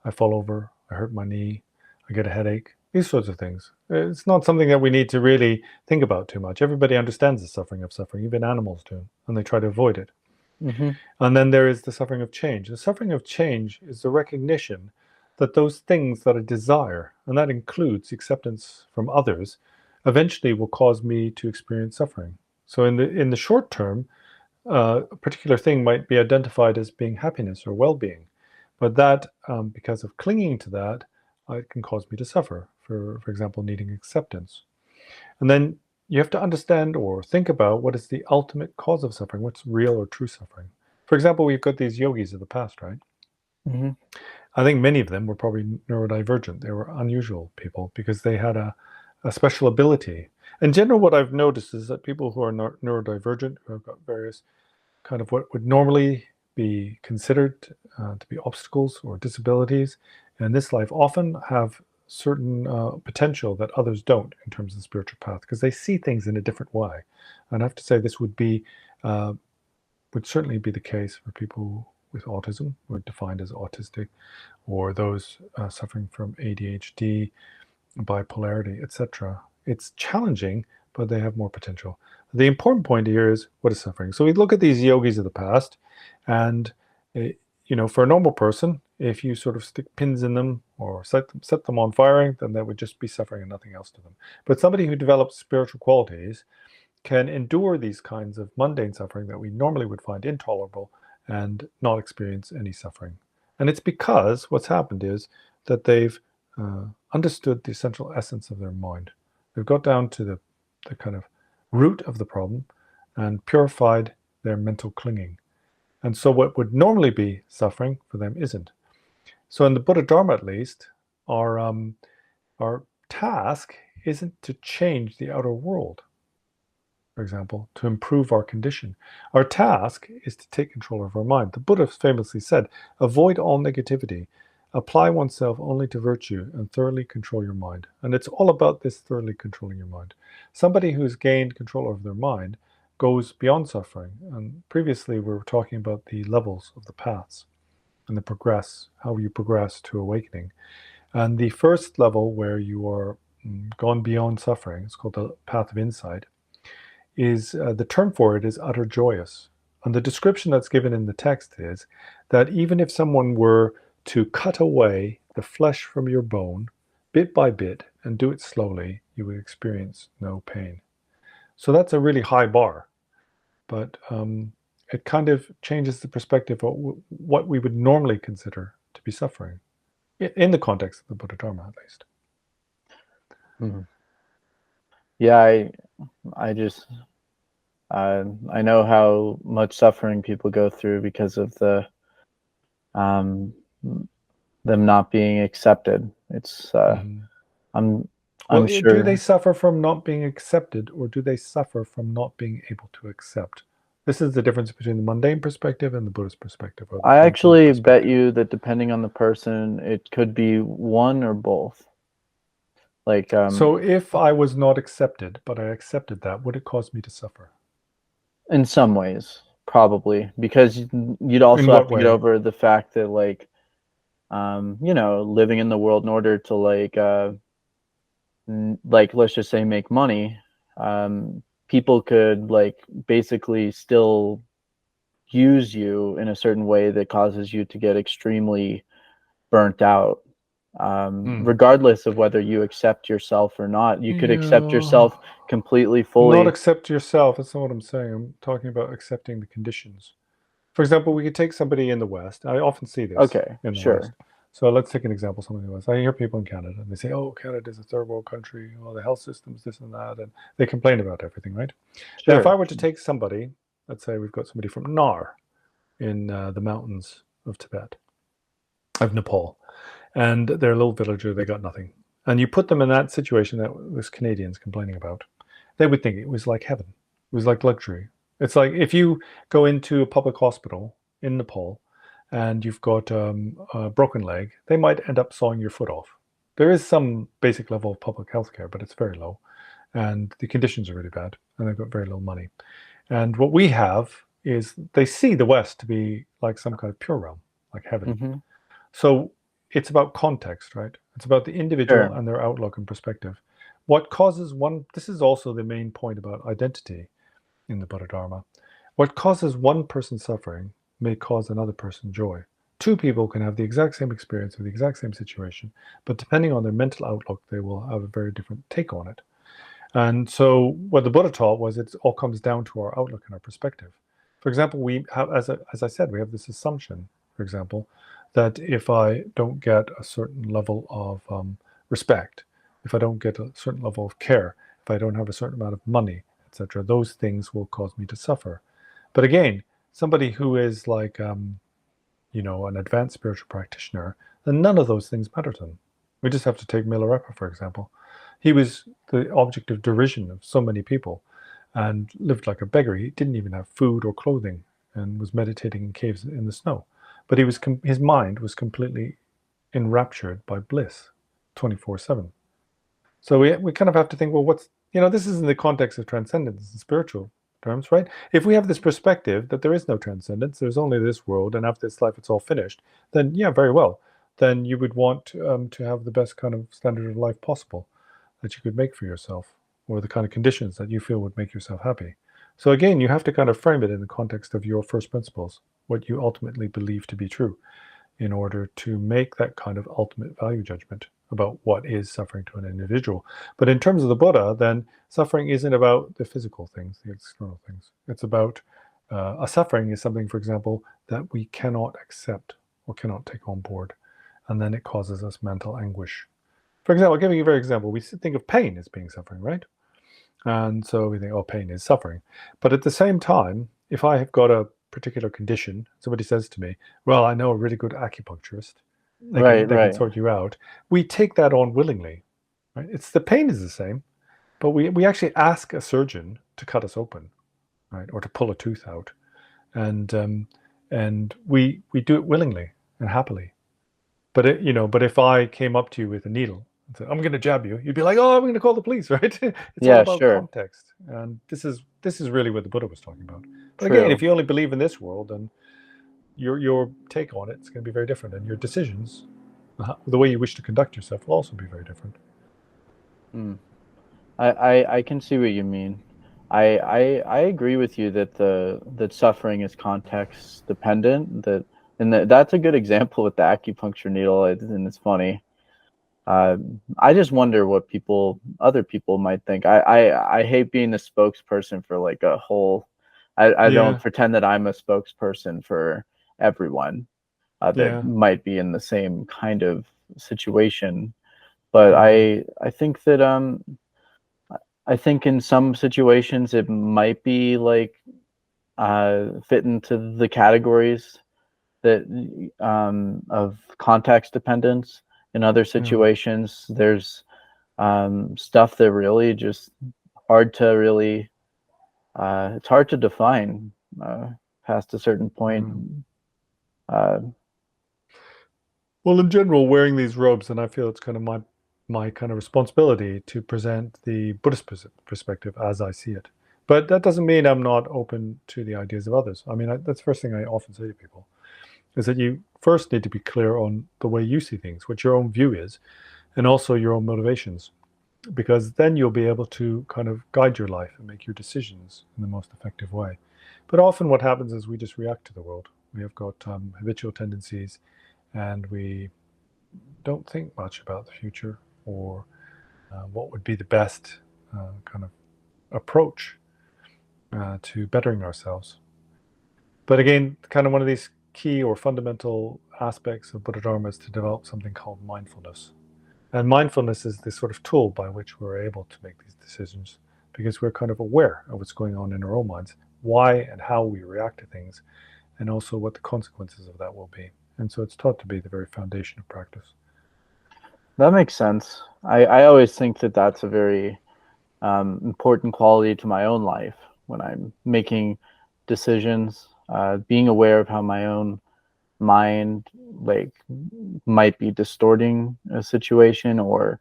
I fall over, I hurt my knee, I get a headache, these sorts of things. It's not something that we need to really think about too much. Everybody understands the suffering of suffering, even animals do, and they try to avoid it. Mm-hmm. And then there is the suffering of change. The suffering of change is the recognition that those things that I desire, and that includes acceptance from others, eventually will cause me to experience suffering. So in the short term, a particular thing might be identified as being happiness or well-being, but that because of clinging to that, it can cause me to suffer. For example, needing acceptance. And then you have to understand or think about what is the ultimate cause of suffering, what's real or true suffering. For example, we've got these yogis of the past, right? Mm-hmm. I think many of them were probably neurodivergent. They were unusual people because they had a special ability. In general, what I've noticed is that people who are neurodivergent, who have got various kind of what would normally be considered to be obstacles or disabilities in this life often have certain potential that others don't in terms of the spiritual path because they see things in a different way. And I have to say this uh, would certainly be the case for people with autism, who are defined as autistic, or those suffering from ADHD, bipolarity, etc. It's challenging, but they have more potential. The important point here is, what is suffering? So we look at these yogis of the past, and for a normal person, if you sort of stick pins in them or set them on firing, then they would just be suffering and nothing else to them. But somebody who develops spiritual qualities can endure these kinds of mundane suffering that we normally would find intolerable and not experience any suffering. And it's because what's happened is that they've understood the essential essence of their mind. They've got down to the kind of root of the problem and purified their mental clinging. And so what would normally be suffering for them isn't. So in the Buddha Dharma, at least, our task isn't to change the outer world, for example, to improve our condition. Our task is to take control of our mind. The Buddha famously said, avoid all negativity, apply oneself only to virtue, and thoroughly control your mind. And it's all about this thoroughly controlling your mind. Somebody who's gained control over their mind goes beyond suffering. And previously we were talking about the levels of the paths and how you progress to awakening. And the first level, where you are gone beyond suffering, it's called the path of insight, is the term for it is utter joyous. And the description that's given in the text is that even if someone were to cut away the flesh from your bone bit by bit and do it slowly, you would experience no pain. So that's a really high bar, but it kind of changes the perspective of what we would normally consider to be suffering, in the context of the Buddha Dharma, at least. Mm-hmm. Yeah, I just I know how much suffering people go through because of the them not being accepted. It's I'm Well, do they sure. suffer from not being accepted, or do they suffer from not being able to accept? This is the difference between the mundane perspective and the Buddhist perspective, or the I transcendent actually bet perspective. you that depending on the person, it could be one or both. Like So if I was not accepted, but I accepted that, would it cause me to suffer? in some ways, probably, because you'd In also have what to get way? over the fact that like living in the world in order to like let's just say make money, people could like basically still use you in a certain way that causes you to get extremely burnt out, Hmm. regardless of whether you accept yourself or not. You could accept Yeah. yourself completely, Not fully. accept yourself. That's not what I'm saying. I'm talking about accepting the conditions. For example, we could take somebody in the West. I often see this Okay, in the West. sure. So let's take an example, something in the West. I hear people in Canada, and they say, oh, Canada is a third world country. Oh, the health system's this and that. And they complain about everything, right? Now, if I Sure. were to take somebody, let's say we've got somebody from Nar in the mountains of Tibet, of Nepal, and they're a little villager, they got nothing. And you put them in that situation that this Canadian's complaining about, they would think it was like heaven. It was like luxury. It's like if you go into a public hospital in Nepal and you've got a broken leg, they might end up sawing your foot off. There is some basic level of public health care, but it's very low. And the conditions are really bad, and they've got very little money. And what we have is they see the West to be like some kind of pure realm, like heaven. Mm-hmm. So it's about context, right? It's about the individual Sure. and their outlook and perspective. What causes one, this is also the main point about identity in the Buddha Dharma. What causes one person suffering may cause another person joy. Two people can have the exact same experience with the exact same situation, but depending on their mental outlook, they will have a very different take on it. And so what the Buddha taught was it all comes down to our outlook and our perspective. For example, we have, as I said, we have this assumption, for example, that if I don't get a certain level of respect, if I don't get a certain level of care, if I don't have a certain amount of money, etc., those things will cause me to suffer. But again, somebody who is like, an advanced spiritual practitioner, then none of those things matter to them. We just have to take Milarepa, for example. He was the object of derision of so many people and lived like a beggar. He didn't even have food or clothing and was meditating in caves in the snow. But his mind was completely enraptured by bliss 24/7. So we kind of have to think, well, this is in the context of transcendence and spiritual terms, right? If we have this perspective that there is no transcendence, there's only this world, and after this life it's all finished, then yeah, very well. then you would want to have the best kind of standard of life possible that you could make for yourself, or the kind of conditions that you feel would make yourself happy. So again, you have to kind of frame it in the context of your first principles, what you ultimately believe to be true, in order to make that kind of ultimate value judgment about what is suffering to an individual. But in terms of the Buddha, then suffering isn't about the physical things, the external things. It's about a suffering is something, for example, that we cannot accept or cannot take on board, and then it causes us mental anguish. For example, giving you a very example, we think of pain as being suffering, right? And so we think, oh, pain is suffering. But at the same time, if I have got a particular condition, somebody says to me, well, I know a really good acupuncturist, Right, they can right. sort you out. We take that on willingly, right? It's the pain is the same, but we actually ask a surgeon to cut us open, right, or to pull a tooth out, and we do it willingly and happily. But but if I came up to you with a needle and said, "I'm going to jab you," you'd be like, "Oh, I'm going to call the police," right? It's all Yeah, about sure. context, and this is really what the Buddha was talking about. But again, True. if you only believe in this world, then your take on it's going to be very different, and your decisions, the way you wish to conduct yourself, will also be very different. Hmm. I can see what you mean. I agree with you that that suffering is context dependent. That's a good example with the acupuncture needle, and it's funny. Uh, I just wonder what other people might think. I hate being a spokesperson for like a whole. I don't Yeah, pretend that I'm a spokesperson for everyone that yeah, might be in the same kind of situation. But mm, I think that I think in some situations it might be like fit into the categories that of context dependence. In other yeah, situations, there's stuff that really just hard to really it's hard to define uh, past a certain point. yeah. Uh, Well, in general, wearing these robes, and I feel it's kind of my kind of responsibility to present the Buddhist perspective as I see it. But that doesn't mean I'm not open to the ideas of others. I mean, that's the first thing I often say to people is that you first need to be clear on the way you see things, what your own view is, and also your own motivations, because then you'll be able to kind of guide your life and make your decisions in the most effective way. But often what happens is we just react to the world. We have got habitual tendencies, and we don't think much about the future, or what would be the best kind of approach to bettering ourselves. But again, kind of one of these key or fundamental aspects of Buddha Dharma is to develop something called mindfulness. And mindfulness is this sort of tool by which we're able to make these decisions, because we're kind of aware of what's going on in our own minds, why and how we react to things, and also what the consequences of that will be. And so it's taught to be the very foundation of practice. that makes sense. I always think that that's a very important quality to my own life when I'm making decisions. Being aware of how my own mind like might be distorting a situation or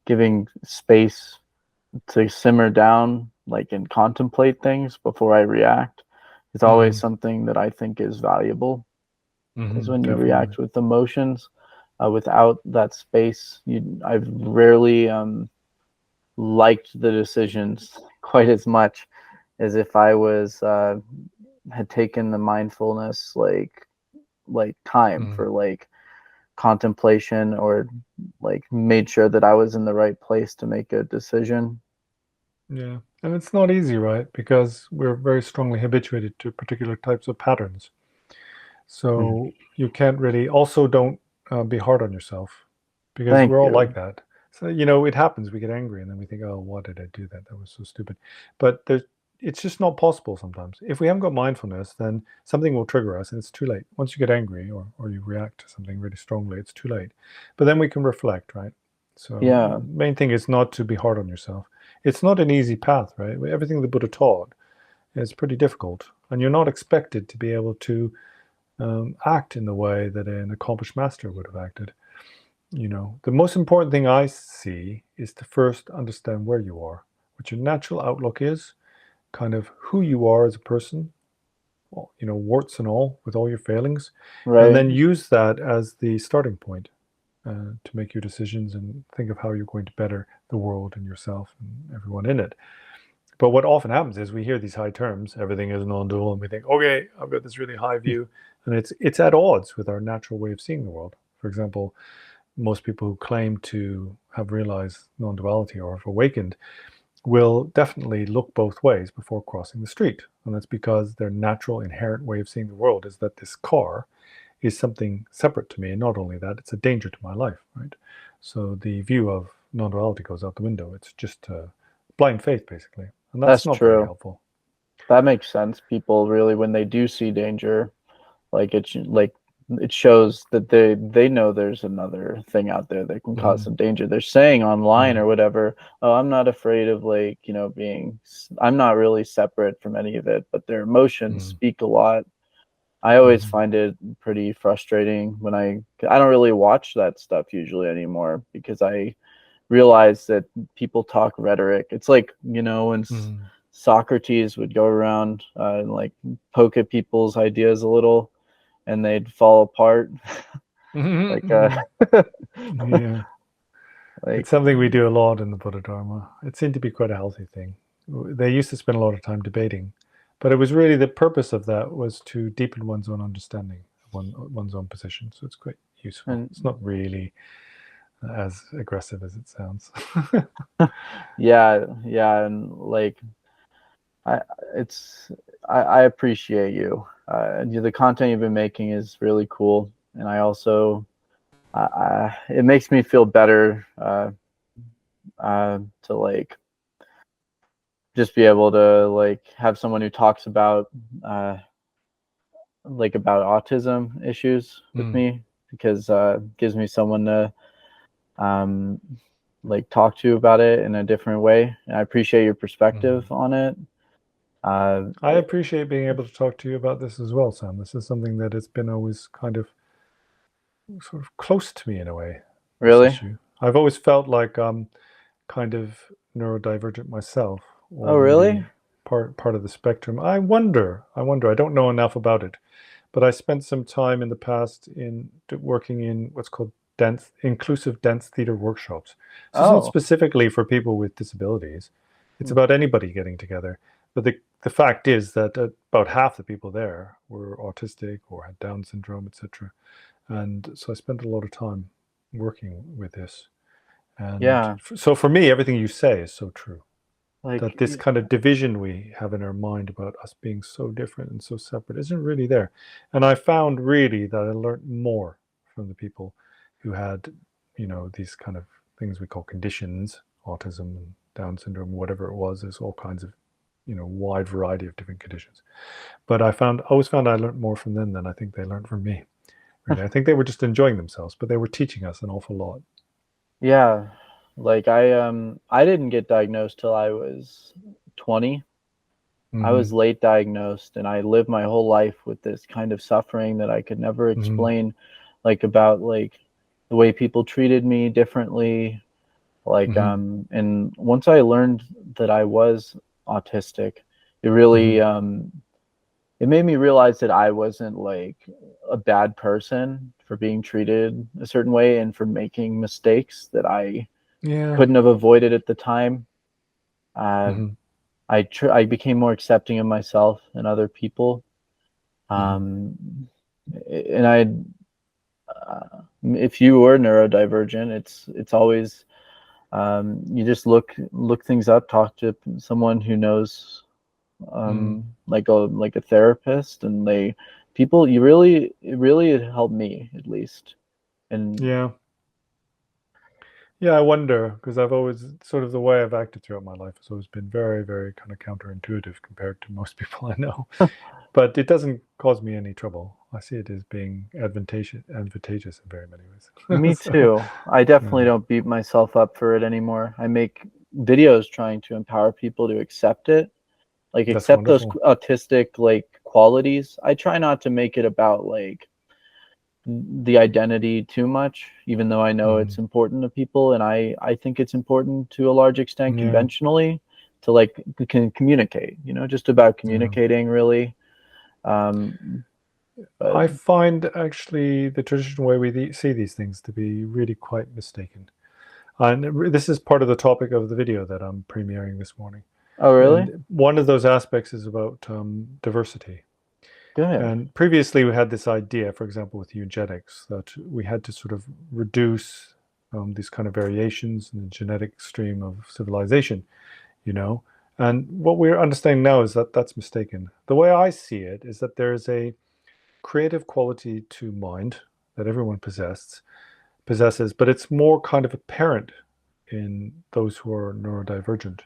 giving space to simmer down like and contemplate things before I react is always Mm, something that I think is valuable because when you definitely. react with emotions without that space I've rarely liked the decisions quite as much as if I was had taken the mindfulness like time Mm, for like contemplation or like made sure that I was in the right place to make a decision. yeah. And it's not easy, right? Because we're very strongly habituated to particular types of patterns. Mm. So you can't really, also don't be hard on yourself, because Thank we're all like you. that. So, it happens. We get angry and then we think, oh, why did I do that? That was so stupid. But it's just not possible sometimes. If we haven't got mindfulness, then something will trigger us and it's too late. Once you get angry, or you react to something really strongly, it's too late. But then we can reflect, right? So Yeah, main thing is not to be hard on yourself. It's not an easy path, right? Everything the Buddha taught is pretty difficult. And you're not expected to be able to act in the way that an accomplished master would have acted. The most important thing I see is to first understand where you are, what your natural outlook is, kind of who you are as a person, warts and all, with all your failings, and right. then use that as the starting point. to make your decisions and think of how you're going to better the world and yourself and everyone in it. But what often happens is we hear these high terms, everything is non-dual, and we think, okay, I've got this really high view, and it's at odds with our natural way of seeing the world. For example, most people who claim to have realized non-duality or have awakened will definitely look both ways before crossing the street. And that's because their natural inherent way of seeing the world is that this car is something separate to me. And not only that, it's a danger to my life, right? So the view of non-duality goes out the window. It's just blind faith, basically. And that's That's not very true. helpful. That makes sense. People really, when they do see danger, like it shows that they know there's another thing out there that can cause Mm-hmm. some danger. They're saying online Mm-hmm. or whatever, oh, I'm not afraid of like, I'm not really separate from any of it, but their emotions speak a lot. I always Mm-hmm. find it pretty frustrating when I don't really watch that stuff usually anymore because I realize that people talk rhetoric. It's like, when Mm-hmm. Socrates would go around and like poke at people's ideas a little and they'd fall apart. like Mm-hmm. Yeah. like It's something we do a lot in the Buddha Dharma. It seemed to be quite a healthy thing. They used to spend a lot of time debating, but it was really the purpose of that was to deepen one's own understanding of one's own position. So it's quite useful. and It's not really as aggressive as it sounds. yeah, and like I it's I appreciate you. The content you've been making is really cool, and I also it makes me feel better to like just be able to like have someone who talks about uh, like about autism issues with Mm, me because gives me someone to um, like talk to about it in a different way. And I appreciate your perspective mm. on it. Uh, I appreciate being able to talk to you about this as well, Sam. This is something that has been always kind of sort of close to me in a way, this really? issue. I've always felt like I'm kind of neurodivergent myself, Oh, or really? maybe part of the spectrum. I wonder. I don't know enough about it, but I spent some time in the past in working in what's called inclusive dance theater workshops. So it's not Oh, specifically for people with disabilities. It's hmm. about anybody getting together. But the fact is that about half the people there were autistic or had Down syndrome, etc. And so I spent a lot of time working with this. And Yeah. so for me, everything you say is so true. Like, That this kind of division we have in our mind about us being so different and so separate isn't really there. And I found really that I learned more from the people who had, these kind of things we call conditions, autism and Down syndrome, whatever it was. There's all kinds of, wide variety of different conditions. But always found I learned more from them than I think they learned from me. Really, I think they were just enjoying themselves, but they were teaching us an awful lot. yeah. Like I didn't get diagnosed till I was 20. I Mm-hmm. was late diagnosed and I lived my whole life with this kind of suffering that I could never Mm-hmm. explain, like about like the way people treated me differently. Like Mm-hmm. and once I learned that I was autistic, it Mm-hmm. really it made me realize that I wasn't like a bad person for being treated a certain way and for making mistakes that I Yeah. couldn't have avoided at the time. Uh, Mm-hmm. I became more accepting of myself and other people. Mm-hmm. Um, and if you were neurodivergent, it's always you just look things up, talk to someone who knows, Mm-hmm. like a therapist, and people you really it really helped me at least. And Yeah. Yeah, I wonder because I've always sort of the way I've acted throughout my life has always been very, very kind of counterintuitive compared to most people I know. But it doesn't cause me any trouble. I see it as being advantageous in very many me ways. So, too. I definitely yeah, don't beat myself up for it anymore. I make videos trying to empower people to accept it, like that's accept those wonderful. autistic like qualities. I try not to make it about like the identity too much, even though I know Hmm. it's important to people, and I think it's important to a large extent Yeah, conventionally to like can communicate. Just about yeah. communicating really. Um, But I find actually the traditional way we see these things to be really quite mistaken. And this is part of the topic of the video that I'm premiering this morning. oh, really? And one of those aspects is about diversity. Good. And previously, we had this idea, for example, with eugenics, that we had to sort of reduce these kind of variations in the genetic stream of civilization, you know. And what we're understanding now is that that's mistaken. The way I see it is that there is a creative quality to mind that everyone possesses, but it's more kind of apparent in those who are neurodivergent.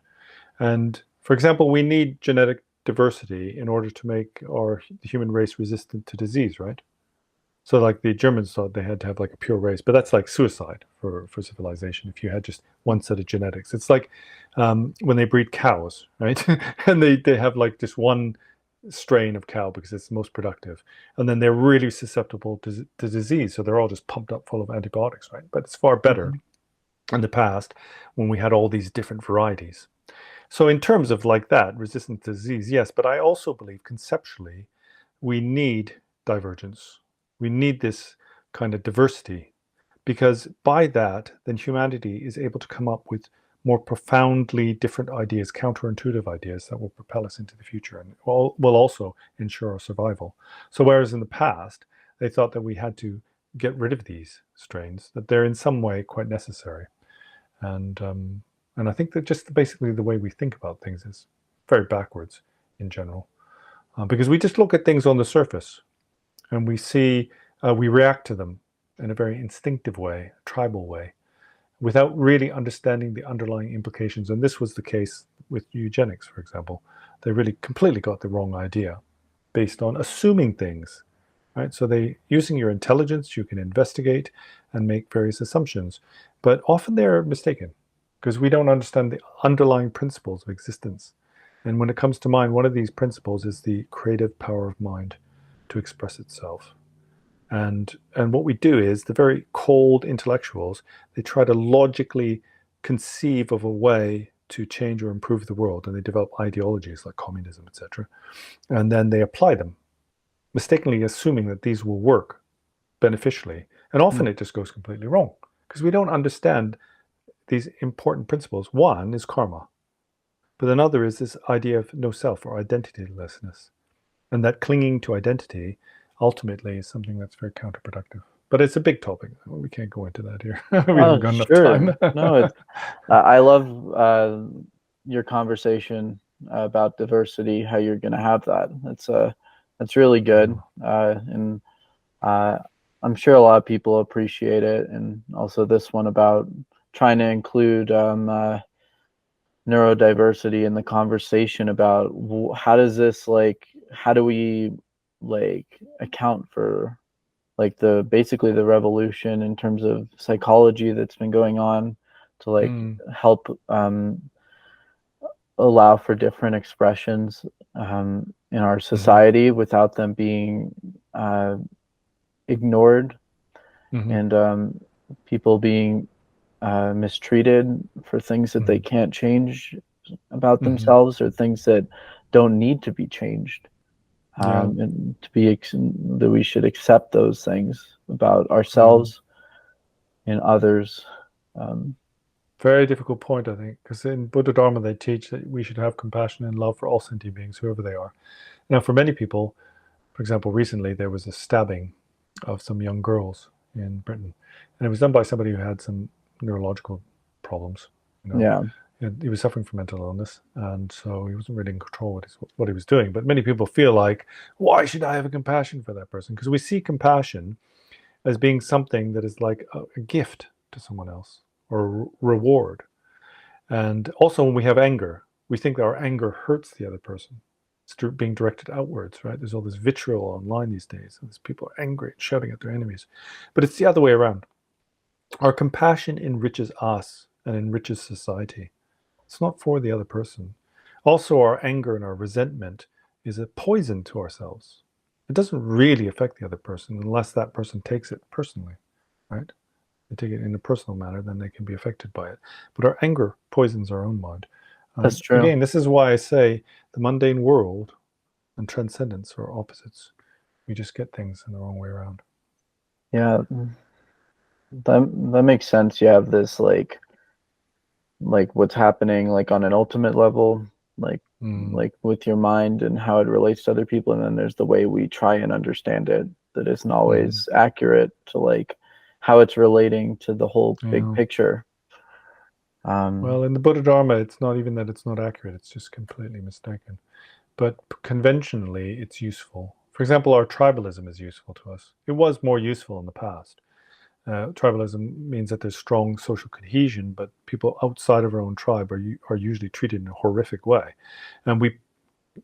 And for example, we need genetic diversity in order to make the human race resistant to disease, right? So like the Germans thought they had to have like a pure race, but that's like suicide for civilization if you had just one set of genetics. It's like when they breed cows, right? And they have like just one strain of cow because it's the most productive. And then they're really susceptible to disease. So they're all just pumped up full of antibiotics, right? But it's far better Mhm. in the past when we had all these different varieties. So in terms of like that, resistant to disease, yes, but I also believe conceptually we need divergence. We need this kind of diversity because by that, then humanity is able to come up with more profoundly different ideas, counterintuitive ideas that will propel us into the future and will also ensure our survival. So whereas in the past, they thought that we had to get rid of these strains, that they're in some way quite necessary. And and I think that just basically the way we think about things is very backwards in general, because we just look at things on the surface and we react to them in a very instinctive way, tribal way, without really understanding the underlying implications. And this was the case with eugenics, for example. They really completely got the wrong idea based on assuming things, right? So they using your intelligence, you can investigate and make various assumptions, but often they're mistaken because we don't understand the underlying principles of existence. And when it comes to mind, one of these principles is the creative power of mind to express itself. And what we do is the very cold intellectuals, they try to logically conceive of a way to change or improve the world, and they develop ideologies like communism, etc. And then they apply them, mistakenly assuming that these will work beneficially. And often it just goes completely wrong because we don't understand these important principles. One is karma, but another is this idea of no self or identitylessness. And that clinging to identity ultimately is something that's very counterproductive. But it's a big topic. We can't go into that here. We haven't Oh, got enough sure. time. No, it's I love your conversation about diversity, how you're going to have that. That's really good. And uh, I'm sure a lot of people appreciate it. And also this one about trying to include neurodiversity in the conversation about how does this how do we account for the basically the revolution in terms of psychology that's been going on to Mm, help allow for different expressions in our hmm society without them being ignored hmm and people being mistreated for things that they hmm can't change about hmm themselves or things that don't need to be changed. Yeah. And that we should accept those things about Yeah. ourselves and others. Um, Very difficult point, I think, because in Buddha Dharma they teach that we should have compassion and love for all sentient beings, whoever they are. Now, for many people, for example, recently there was a stabbing of some young girls in Britain, and it was done by somebody who had some neurological problems. You know, yeah, and he was suffering from mental illness, and so he wasn't really in control of what he was doing. But many people feel like, why should I have a compassion for that person? Because we see compassion as being something that is like a gift to someone else or a reward. And also, when we have anger, we think that our anger hurts the other person. It's being directed outwards, right? There's all this vitriol online these days. And people are angry and shouting at their enemies. But it's the other way around. Our compassion enriches us and enriches society. It's not for the other person. Also, our anger and our resentment is a poison to ourselves. It doesn't really affect the other person unless that person takes it personally, right? They take it in a personal manner, then they can be affected by it. But our anger poisons our own mind. that's true. Again, this is why I say the mundane world and transcendence are opposites. We just get things in the wrong way around. Yeah, that makes sense. You have this like what's happening like on an ultimate level, like Mm, like with your mind and how it relates to other people, and then there's the way we try and understand it that isn't mm, always accurate to like how it's relating to the whole big yeah. picture. Um, Well, in the Buddha Dharma, it's not even that it's not accurate, it's just completely mistaken. But conventionally, it's useful. For example, our tribalism is useful to us. It was more useful in the past. Tribalism means that there's strong social cohesion, but people outside of our own tribe are usually treated in a horrific way. And we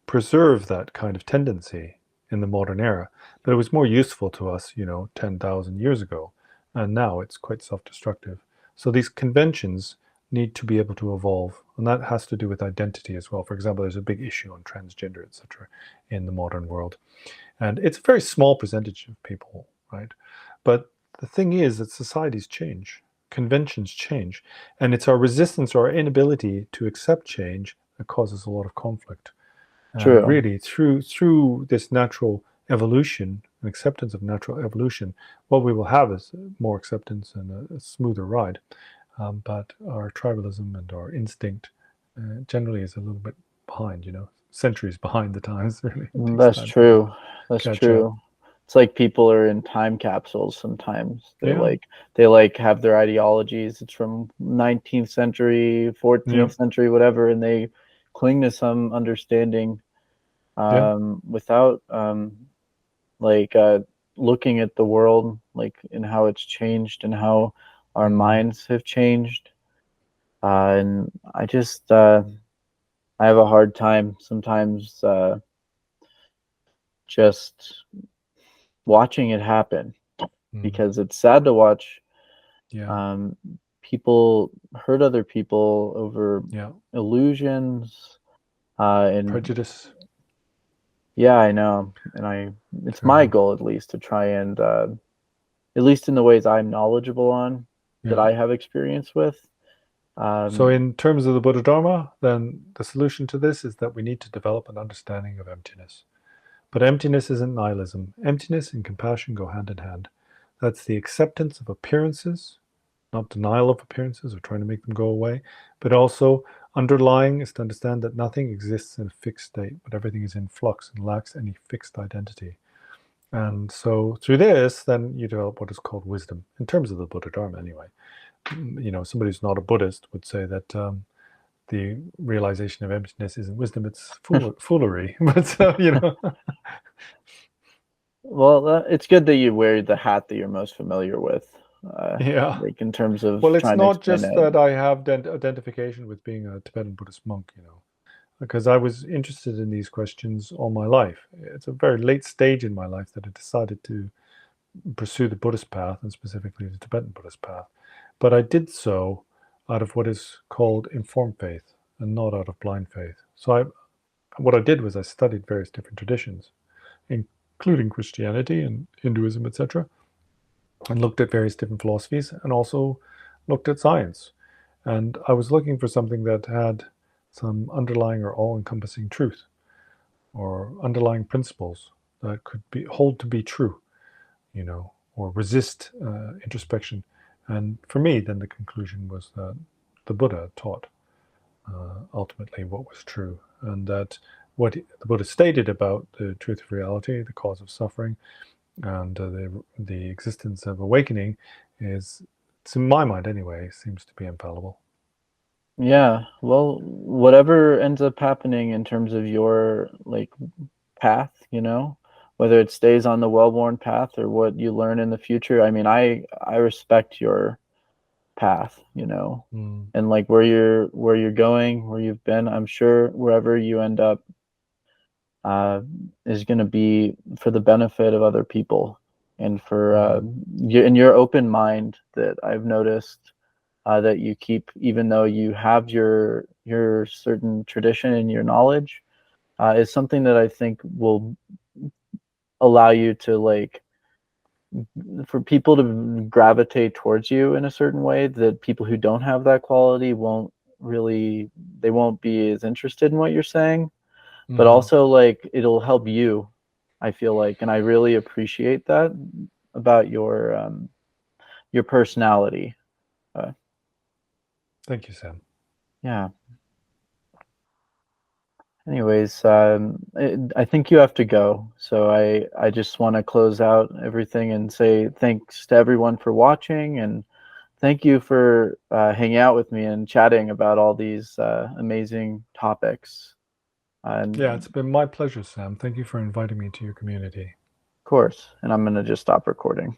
preserve that kind of tendency in the modern era. But it was more useful to us, 10,000 years ago. And now it's quite self destructive. So these conventions need to be able to evolve. And that has to do with identity as well. For example, there's a big issue on transgender, etc., in the modern world. And it's a very small percentage of people, right? But the thing is that societies change, conventions change, and it's our resistance or our inability to accept change that causes a lot of conflict. And True. really, through this natural evolution and acceptance of natural evolution, what we will have is more acceptance and a smoother ride. But our tribalism and our instinct generally is a little bit behind, centuries behind the times, really. It takes That's time for it to true. That's catch up. true. It's like people are in time capsules sometimes. Yeah, They like have their ideologies. It's from 19th century, yeah, 14th century, whatever, and they cling to some understanding yeah. without like looking at the world like and how it's changed and how our Mm, minds have changed. And I have a hard time sometimes just watching it happen mm, because it's sad to watch yeah, um, people hurt other people over yeah. illusions. And Prejudice. yeah, I know. It's my Terrible. goal at least to try and, at least in the ways I'm knowledgeable on, that Yeah. I have experience with. So, Um, in terms of the Buddha Dharma, then the solution to this is that we need to develop an understanding of emptiness. But emptiness isn't nihilism. Emptiness and compassion go hand in hand. That's the acceptance of appearances, not denial of appearances or trying to make them go away, but also underlying is to understand that nothing exists in a fixed state, but everything is in flux and lacks any fixed identity. And so through this, then you develop what is called wisdom, in terms of the Buddha Dharma anyway. Somebody who's not a Buddhist would say that the realization of emptiness isn't wisdom, it's foolery. But, well, it's good that you wear the hat that you're most familiar with, uh, yeah. like in terms of Well, it's trying to not explain just it. that I have identification with being a Tibetan Buddhist monk, because I was interested in these questions all my life. It's a very late stage in my life that I decided to pursue the Buddhist path and specifically the Tibetan Buddhist path. But I did so out of what is called informed faith and not out of blind faith. So what I did was I studied various different traditions, including Christianity and Hinduism, etc., and looked at various different philosophies and also looked at science. And I was looking for something that had some underlying or all-encompassing truth or underlying principles that could be hold to be true, or resist introspection. And for me, then the conclusion was that the Buddha taught ultimately what was true, and that what the Buddha stated about the truth of reality, the cause of suffering, and the existence of awakening is, it's in my mind anyway, seems to be infallible. Yeah, well, whatever ends up happening in terms of your like path, whether it stays on the well-worn path or what you learn in the future. I mean, I respect your path, Mm, and like where you're going, where you've been. I'm sure wherever you end up uh, is going to be for the benefit of other people and for mm, in your open mind that I've noticed that you keep, even though you have your certain tradition and your knowledge, is something that I think will allow you to like for people to gravitate towards you in a certain way that people who don't have that quality won't really they won't be as interested in what you're saying, but mm, also like it'll help you I feel like, and I really appreciate that about your personality. Uh, Thank you, Sam. yeah. Anyways, I think you have to go, so I just want to close out everything and say thanks to everyone for watching, and thank you for hanging out with me and chatting about all these amazing topics. And Yeah, it's been my pleasure, Sam. Thank you for inviting me to your community. of course, and I'm gonna just stop recording.